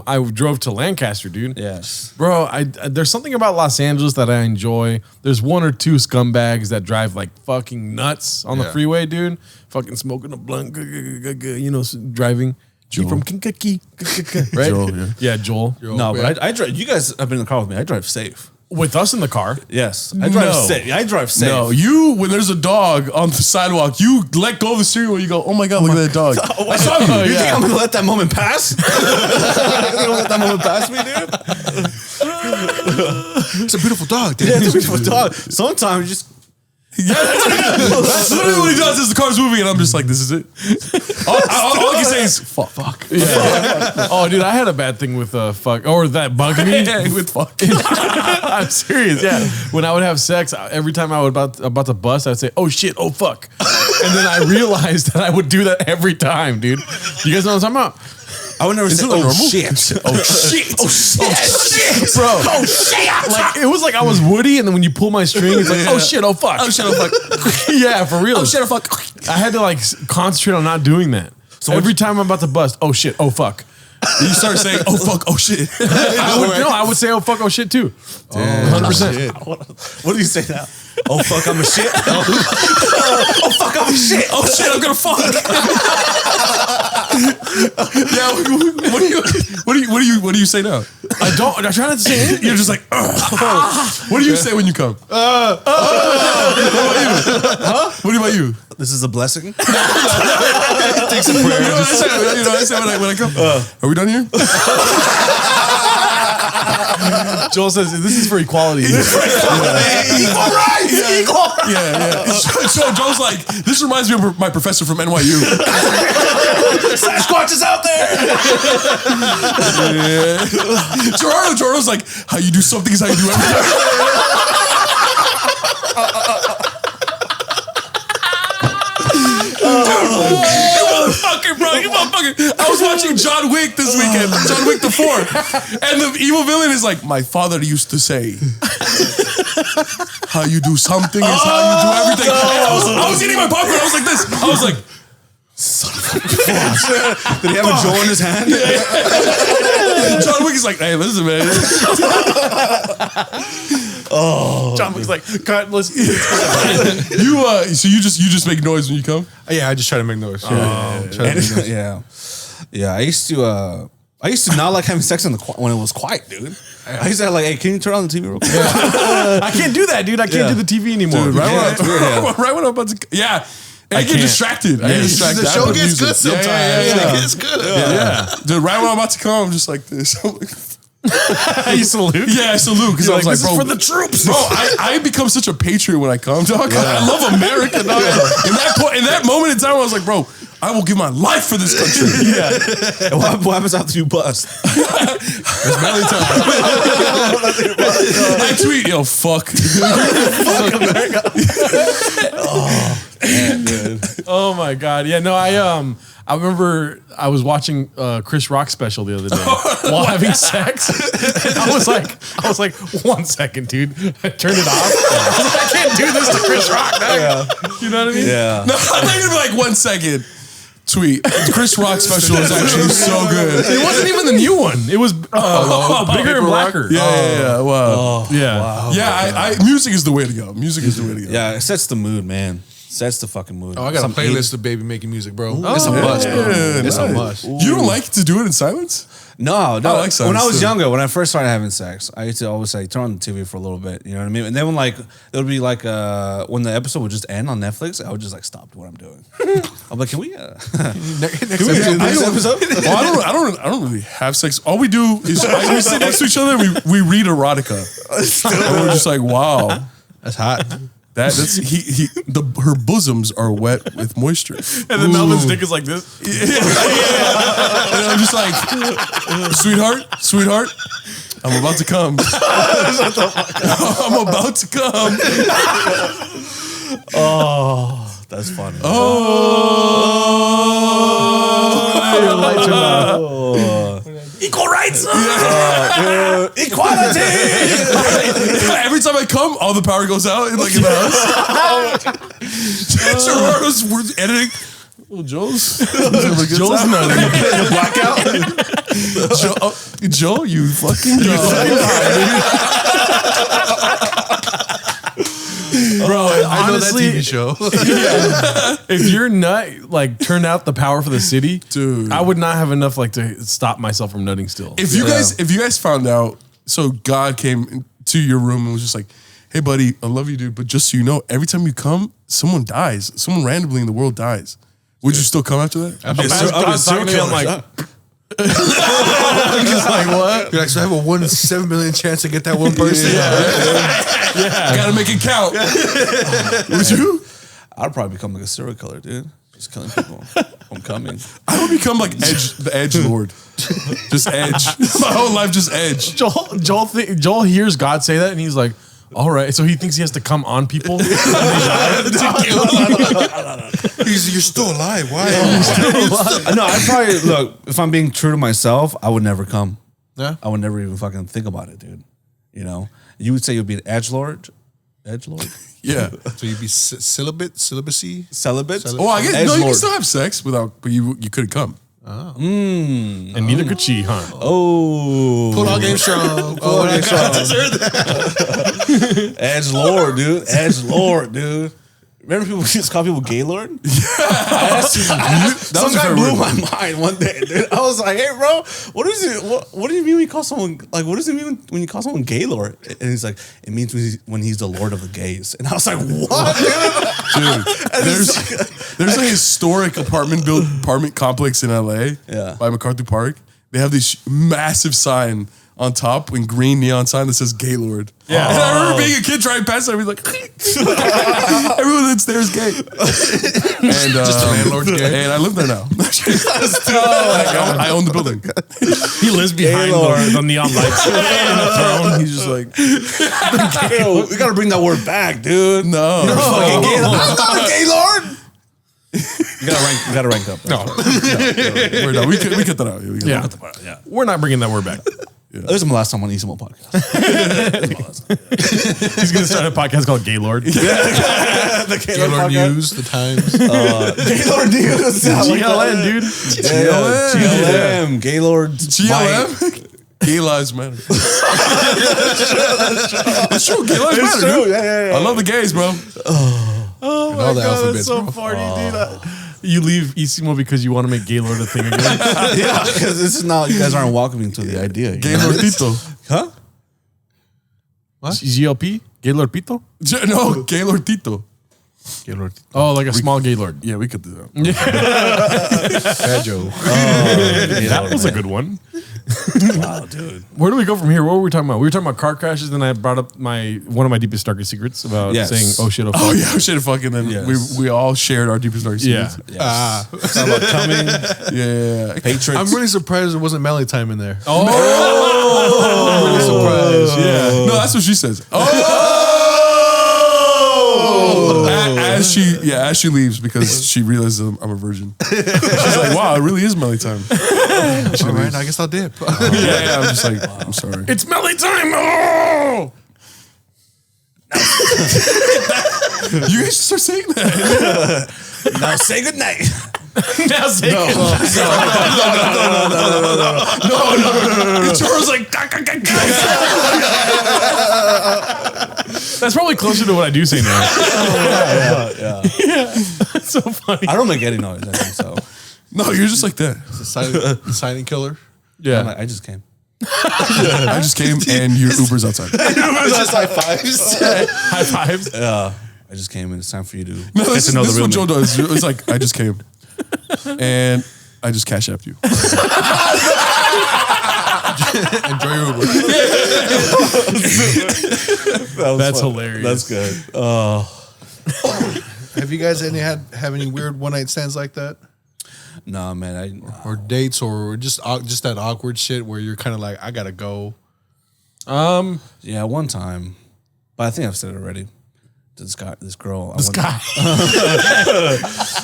I drove to Lancaster, dude. Yes. Bro, there's something about Los Angeles that I enjoy. There's 1 or 2 scumbags that drive like fucking nuts on the Yeah. freeway, dude. Fucking smoking a blunt, you know, driving. Joel. From Kankakee, right? Joel, yeah. Joel. No, but I drive. You guys have been in the car with me. I drive safe. With us in the car. Yes, I drive safe. I drive safe. No, you, when there's a dog on the sidewalk, you let go of the steering wheel. You go, oh my God, look at that dog. I saw you. You think I'm gonna let that moment pass? You gonna let that moment pass me, dude? It's a beautiful dog, dude. Yeah, it's a beautiful dog. Sometimes you just. That's literally what he does as the car's moving, and I'm just like, this is it. All I can say is, fuck. Yeah. Oh, dude, I had a bad thing with fuck. Or that bugged me. With fuck. I'm serious, yeah. When I would have sex, every time I would about to bust, I'd say, oh shit, oh fuck. And then I realized that I would do that every time, dude. You guys know what I'm talking about? I would never say, oh shit. Oh shit. Oh shit. Bro. Oh shit. Like, it was like I was Woody, and then when you pull my string, it's like, oh shit, oh fuck. Oh shit, oh fuck. Yeah, for real. Oh shit, oh fuck. I had to like concentrate on not doing that. So every time I'm about to bust, oh shit, oh fuck. You start saying, oh fuck, oh shit. I would say, oh fuck, oh shit too. 100%. What do you say now? Oh fuck, I'm a shit. Oh fuck, I'm a shit. Oh shit, I'm gonna fuck. Yeah, what do you say now? I try not to say anything. You're just like, what do you say when you come? What about you? This is a blessing. Takes a prayer. I say when I come. Are we done here? Joel says this is for equality. Equal rights. Equal. Yeah. So Joel's like, this reminds me of my professor from NYU. Sasquatch is out there. Yeah. Gerardo's like, how you do something is how you do everything. You motherfucker. I was watching John Wick this weekend, John Wick the 4th, and the evil villain is like, my father used to say, how you do something is how you do everything. And I was eating my popcorn, I was like this. I was like, son of a bitch. Did he have a Joel in his hand? John Wick is like, hey, listen, man. John Wick's like, cut, listen. So you just make noise when you come? Yeah, I just try to make noise. Yeah. I used to not like having sex when it was quiet, dude. I used to have like, hey, can you turn on the TV real quick? I can't do that, dude. I can't do the TV anymore. Dude, right when I'm about to, yeah. And I get distracted. I get distracted. The show gets good sometimes. Yeah. It gets good. Yeah. Dude, right when I'm about to come, I'm just like this. I'm like, You salute? yeah, I salute because I was like, this bro, is for the troops. Bro, I become such a patriot when I come, dog. I love America, dog. In that moment in time, I was like, bro, I will give my life for this country. Yeah. And what happens after you bust? It's belly time. I tweet, yo, fuck. Fuck America. Oh my god. Yeah, no, I remember I was watching Chris Rock's special the other day while having sex. I was like, 1 second, dude. I turned it off. I can't do this to Chris Rock. Yeah. You know what I mean? Yeah. No, I think it'd be like 1 second. Tweet. Chris Rock's special is actually so good. It wasn't even the new one. It was bigger and blacker. Yeah. Wow. Yeah. Yeah. Music is the way to go. Music is the way to go. Yeah, it sets the mood, man. Sets the fucking mood. Oh, I got a playlist of baby making music, bro. It's a must, bro. It's a must. You don't like to do it in silence? No. I like When I was silence, younger, when I first started having sex, I used to always say, turn on the TV for a little bit. You know what I mean? And then when it would be like when the episode would just end on Netflix, I would just like stop what I'm doing. I'm like, can we? Next episode? Well, I don't really have sex. All we do is we sit next to each other and we read erotica. And we're just like, wow. That's hot. Her bosoms are wet with moisture. And then Melvin's dick is like this. And I'm just like, sweetheart, I'm about to come. I'm about to come. Oh, that's funny. Oh, Your lights are low. Equal rights. Equality. Every time I come, all the power goes out in the house. Gerardo's editing. Well, Joel's not in the blackout. Joel, you fucking Bro, I know that honestly, TV show. if your nut like turned out the power for the city, Dude. I would not have enough like to stop myself from nutting still. If you guys found out, so God came to your room and was just like, hey buddy, I love you, dude, but just so you know, every time you come, someone dies. Someone randomly in the world dies. Would you still come after that? God's talking to me, I'm like, he's like, what? You're like, so I have a 1 in 7 million chance to get that one person. I gotta make it count. Would you? I'd probably become like a serial killer, dude. Just killing people. I'm coming. I would become like the Edge Lord. Just Edge. My whole life, just Edge. Joel hears God say that and he's like, all right. So he thinks he has to come on people. You're still alive. Why? No, I'd probably look. If I'm being true to myself, I would never come. Yeah. I would never even fucking think about it, dude. You know, you would say you'd be an edgelord. Edgelord? Yeah. So you'd be celibacy? Celibate? Oh, I guess no, you can Edgelord. still have sex without, but you couldn't come. And neither could she, huh? Oh. Pull out game strong. Edgelord, dude. Edgelord, dude. Remember people used to call people Gaylord? Yeah. Some guy blew my mind one day, dude. I was like, hey, bro, what is it? What do you mean when you call someone, like, what does it mean when you call someone Gaylord? And he's like, it means when he's the Lord of the gays. And I was like, what, dude? There's a historic apartment complex in LA by MacArthur Park. They have this massive sign on top in green neon sign that says Gaylord. Yeah. And I remember being a kid driving past it, I was like, everyone that's there is gay. And just the landlord's gay. And I live there now. I own the building. He lives behind the neon lights in the throne. He's just like, Yo, we gotta bring that word back, dude. No. Fucking Gaylord. I'm not a Gaylord. You gotta rank up. No, we cut that out. We cut that out. Yeah. we're not bringing that word back. This is my last time on Isimo podcast. He's going to start a podcast called Gaylord. The Gaylord News, the Times. Gaylord News. GLN, dude. GLM. Gaylord. GLM? Gay lives matter. It's true. Gay lives matter. true. Dude. Yeah. I love the gays, bro. Oh my all the God, alphabets, that's so bro. funny, dude. You leave Isimo because you want to make Gaylord a thing again. Yeah, because this is not, you guys aren't welcoming to the idea. Gaylord Tito. Huh? GLP? Gaylord Pito? No, Gaylord Tito. Gaylord. Oh, like a small Gaylord. Yeah, we could do that. Bad Joe. That was a good one. Wow, dude. Where do we go from here? What were we talking about? We were talking about car crashes, and I brought up one of my deepest, darkest secrets about saying, oh shit, oh fuck. Oh yeah, shit, fucking. Then we all shared our deepest dark secrets. Yeah. It's about coming. Yeah. Patriots. I'm really surprised there wasn't Melly time in there. Oh, I'm really surprised. Yeah. No, that's what she says. Oh. As she leaves because she realizes I'm a virgin. She's like, wow, it really is Melly time. All right, I guess I'll dip. Yeah, I'm just like, I'm sorry. it's Melly time. Oh! You guys should start saying that. Now say goodnight. Now say no. And Charles like, That's probably closer to what I do say now. Yeah. That's so funny. I don't make any noise. I think so. no, you're just like that. The silent killer. Yeah. I'm like, I just came. I just came and your Uber's outside. Just high fives. High fives. Yeah. I just came and it's time for you to No, get this to know is the real what Joe me. does. It's like, I just came. And I just cash apped you. Enjoy your Uber. That's hilarious. That's good. Have you guys have any weird one night stands like that, Nah, man. or dates, or just that awkward shit where you're kind of like, I gotta go. Yeah, one time. But I think I've said it already. this girl. This guy.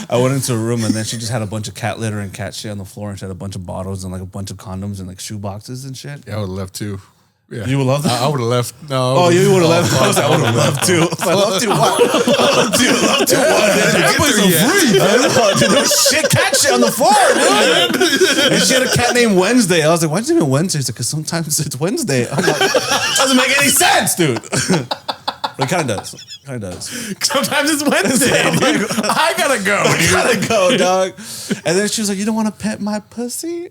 I went into a room and then she just had a bunch of cat litter and cat shit on the floor, and she had a bunch of bottles and like a bunch of condoms and like shoe boxes and shit. Yeah, I would have left too. Yeah. You would love that? I would have left. No. Oh, you would have left. I would have loved to. I love to what? Love to what? That place is free, man. Dude, there was shit, cat shit on the floor, dude. And she had a cat named Wednesday. I was like, why is it even Wednesday? She's like, because sometimes it's Wednesday. I'm like, doesn't make any sense, dude. But it kind of does. Kind of does. Sometimes it's Wednesday, dude. I gotta go, dude. I gotta go, dog. And then she was like, you don't want to pet my pussy?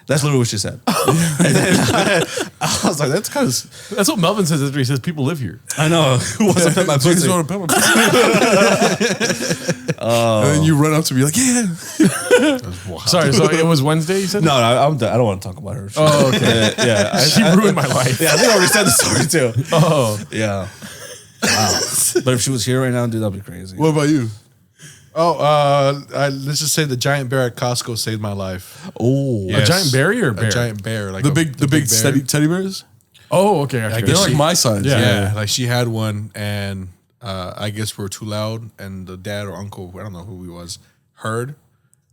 That's literally what she said. And then I was like, that's kind of... That's what Melvin says after he says people live here. I know. Who wants to pet my pussy? And then you run up to me like, yeah. Sorry, so it was Wednesday, you said? No, I'm done. I don't want to talk about her. Oh, okay. Yeah. She ruined my life. Yeah, I think I already said the story too. Oh. Yeah. Wow. But if she was here right now, dude, that'd be crazy. What about you? Oh, let's just say the giant bear at Costco saved my life. Oh. A giant berry or bear? A giant bear, like The big bear. teddy bears? Oh, okay. I They're like my size. Yeah. Like she had one, and I guess we were too loud, and the dad or uncle, I don't know who he was, heard.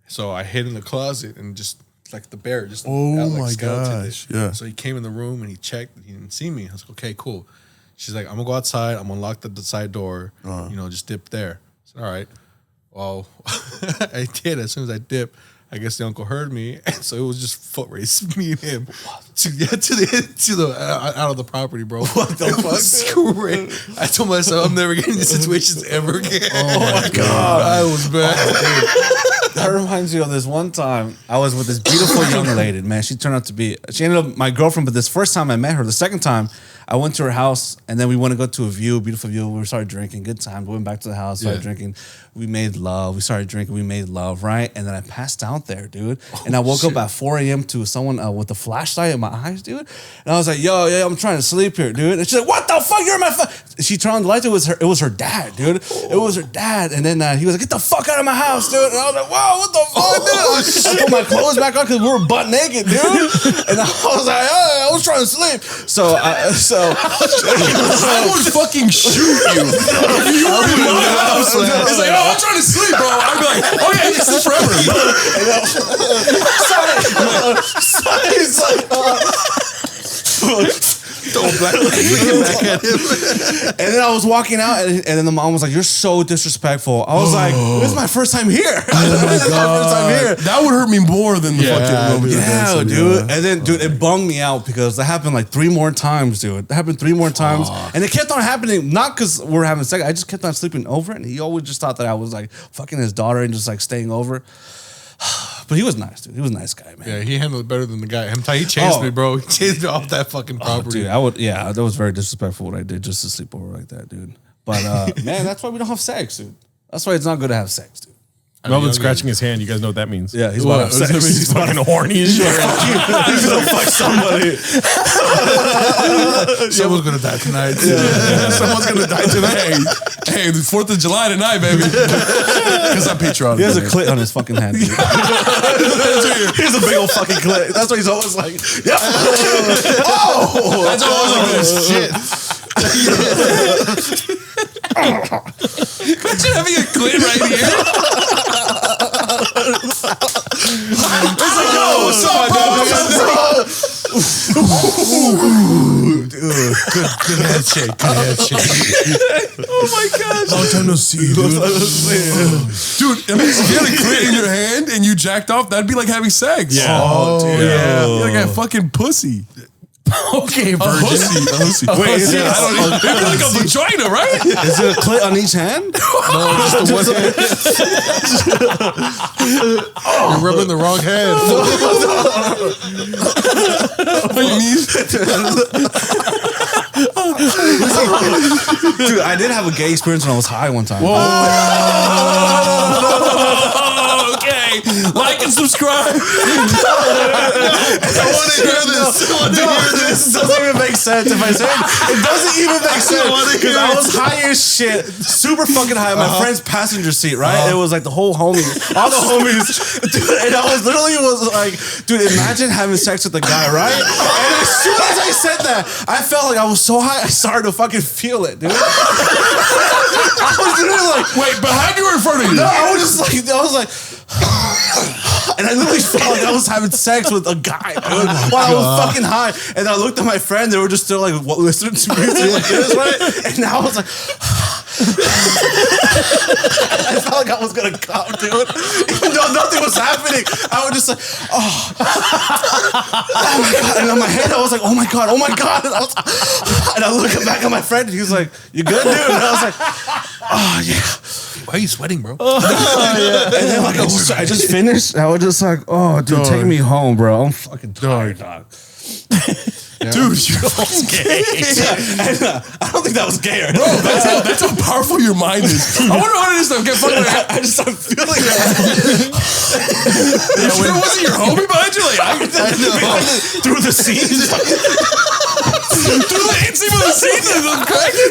So I hid in the closet and just like the bear, just Oh my skeleton gosh, it. yeah. So he came in the room and he checked. He didn't see me. I was like, okay, cool. She's like, I'm gonna go outside. I'm gonna lock the side door. Just dip there. I said, all right. Well, I did. As soon as I dipped, I guess the uncle heard me, and so it was just foot race, me and him, to the out of the property, bro. What the fuck? Screaming. I told myself I'm never getting in these situations ever again. Oh my God. I was bad. That reminds me of this one time I was with this beautiful young lady. Man, she turned out to be, she ended up my girlfriend, but this first time I met her, the second time, I went to her house and then we went to go to a beautiful view. We started drinking, good time. We went back to the house, started drinking. We made love. We started drinking, we made love, right? And then I passed out there, dude. And I woke up at 4 a.m. to someone with a flashlight in my eyes, dude. And I was like, yo, I'm trying to sleep here, dude. And she's like, what the fuck? You're in my She turned on the lights. It was her dad, dude. It was her dad. And then he was like, get the fuck out of my house, dude. And I was like, whoa, what the fuck, dude? I put my clothes back on because we were butt naked, dude. And I was like, I was trying to sleep. So I would fucking shoot you. If you were in my house. It's like, I'm trying to sleep, bro. I'd be like, oh yeah, you can sleep forever. Sonny's like, Back at him. and then I was walking out, and then the mom was like, "You're so disrespectful." I was like, "This is my first time here. This is my first time here." That would hurt me more than the fucking Yeah, dude. And then, dude, it bummed me out because that happened like 3 more times, dude. That happened 3 more times, and it kept on happening. Not because we're having sex. I just kept on sleeping over, and he always just thought that I was like fucking his daughter and just like staying over. But he was nice, dude. He was a nice guy, man. Yeah, he handled it better than the guy. He chased me, bro. He chased me off that fucking property. Dude, that was very disrespectful what I did just to sleep over like that, dude. But man, that's why we don't have sex, dude. That's why it's not good to have sex, dude. Melvin's scratching his hand. You guys know what that means. Yeah, he's about to have sex. He's fucking horny as shit. He's gonna fuck somebody. Someone's gonna die tonight. Someone's gonna die tonight. Hey, the 4th of July tonight, baby. Because I'm Patreon. He has a clit on his fucking hand, dude. He has a big old fucking clit. That's why he's always like, yeah. Oh! That's always like this. Shit. Imagine having a clit right here. It's like, yo, what's up, bro? Good handshake. Good handshake. Oh my gosh. Long time no see, dude. Dude, I mean, if you had a clit in your hand and you jacked off, that'd be like having sex. Yeah. Oh, dude. Yeah. You're like a fucking pussy. Okay, A virgin. pussy. Wait, is it? I don't know. It'd be like a vagina, right? Is it a clit on each hand? No, just the one hand. You're rubbing the wrong hand. Dude, I did have a gay experience when I was high one time. Okay. Hey, like and subscribe. I want to hear this. This doesn't even make sense. If I say it doesn't even make sense because I was high as shit, super fucking high. My friend's passenger seat, right? It was like the whole homies, all the homies, dude. And I was literally like, dude, imagine having sex with the guy, right? And as soon as I said that, I felt like I was so high, I started to fucking feel it, dude. I was literally like, Wait, behind you or in front of you? no, I was just like, and I literally felt like I was having sex with a guy dude, while I was fucking high. And I looked at my friend; they were just still like listening to music like this, right? And now I was like, I felt like I was gonna come, dude. Even though nothing was happening, I was just like, oh my god! And in my head, I was like, oh my god! And I looked back at my friend, and he was like, "You good, dude?" And I was like, oh yeah. Why are you sweating, bro? And then like I just finished. I was just like, oh, dude, take me home, bro. I'm fucking tired, dog. Dude, you're almost gay. I don't think that was gay. Bro, That's how powerful your mind is. I wonder what it is to get fucking. I just started feeling that. It wasn't your homie behind you? Like, I Through the scenes. through the inseam of the scene.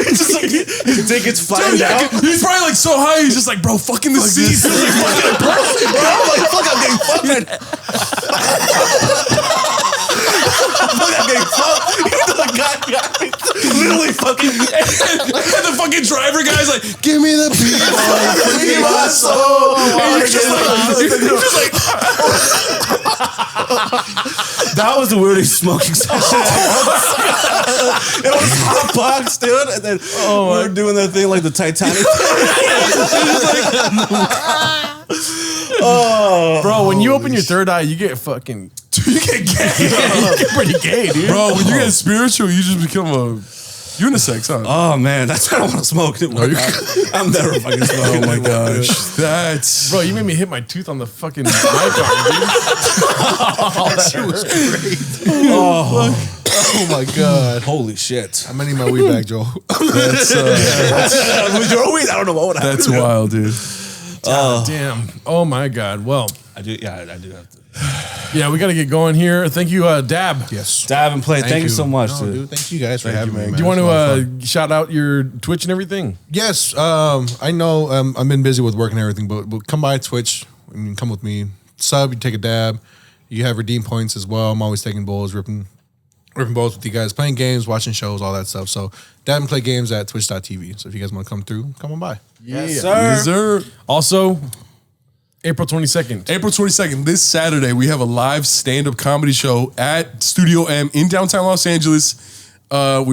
It's just like his dick gets flattened out. He's probably like so high. He's just like, bro, fucking the scene. Bro, I'm like, fuck, I'm getting fucking. I'm getting fucked. The guy got me literally fucking. And the fucking driver guy's like, give me the beat. Leave my soul. And you're just like, That was the weirdest smoking session. It was hot box, dude. And then we were doing that thing like the Titanic. Bro, when you open your third eye, you get fucking. you get gay. You get pretty gay, dude. Bro, when you get spiritual, you just become a unisex, huh? Oh man, that's why I don't want to smoke. I'm never fucking smoking. Oh my gosh. That's. Bro, you made me hit my tooth on the fucking mic arm, dude. Oh my god. Holy shit. I'm gonna need my weed back, Joe. That's, With your weed, I don't know what would happen. that's wild, dude. Damn. Oh my god. Well, I do have to. yeah, we got to get going here. Thank you, Dab. Yes. Dab and play. Thank you so much, No, dude. dude. Thank you guys for having me, man. Do you want It's a lot of fun. to shout out your Twitch and everything? Yes. I know I've been busy with work and everything, but come by Twitch. I mean, come with me. Sub, you take a dab. You have redeem points as well. I'm always taking bowls, ripping bowls with you guys, playing games, watching shows, all that stuff. So dab and play games at twitch.tv. So if you guys want to come through, come on by. Yes, sir. Yes, sir. Also, April 22nd. April 22nd, this Saturday, we have a live stand-up comedy show at Studio M in downtown Los Angeles. I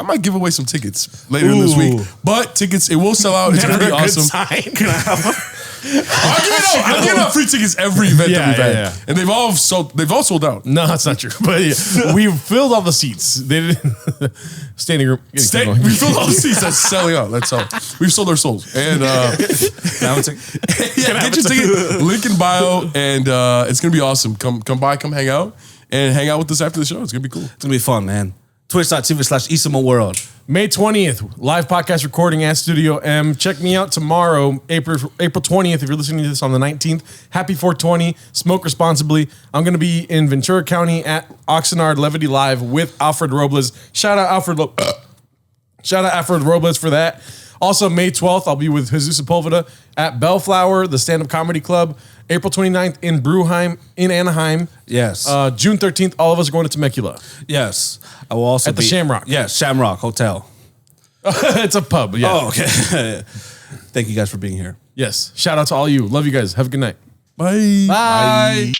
might give away some tickets later in this week, but tickets, it will sell out. It's gonna be awesome. Can I have I'm giving out free tickets every event that we've had, yeah. and they've all sold out. No, that's not true. But yeah, we filled all the seats. They didn't standing room. We filled all the seats. That's selling out. That's all. We've sold our souls. And get your ticket. Link in bio, and it's gonna be awesome. Come by, come hang out with us after the show. It's gonna be cool. It's gonna be fun, man. Twitch.tv/Isimo World. May 20th, live podcast recording at Studio M. Check me out tomorrow, April 20th. If you're listening to this on the 19th, happy 420. Smoke responsibly. I'm going to be in Ventura County at OXNARD Levity Live with Alfred Robles. Shout out Alfred Robles for that. Also, May 12th, I'll be with Jesus Sepulveda at BELLFLOWER, the stand-up comedy club. April 29th in BREWHEIM in Anaheim. Yes. June 13th, all of us are going to Temecula. Yes. I will also At the Shamrock. Yes, Shamrock Hotel. It's a pub, yeah. Oh, okay. Thank you guys for being here. Yes. Shout out to all you. Love you guys. Have a good night. Bye. Bye.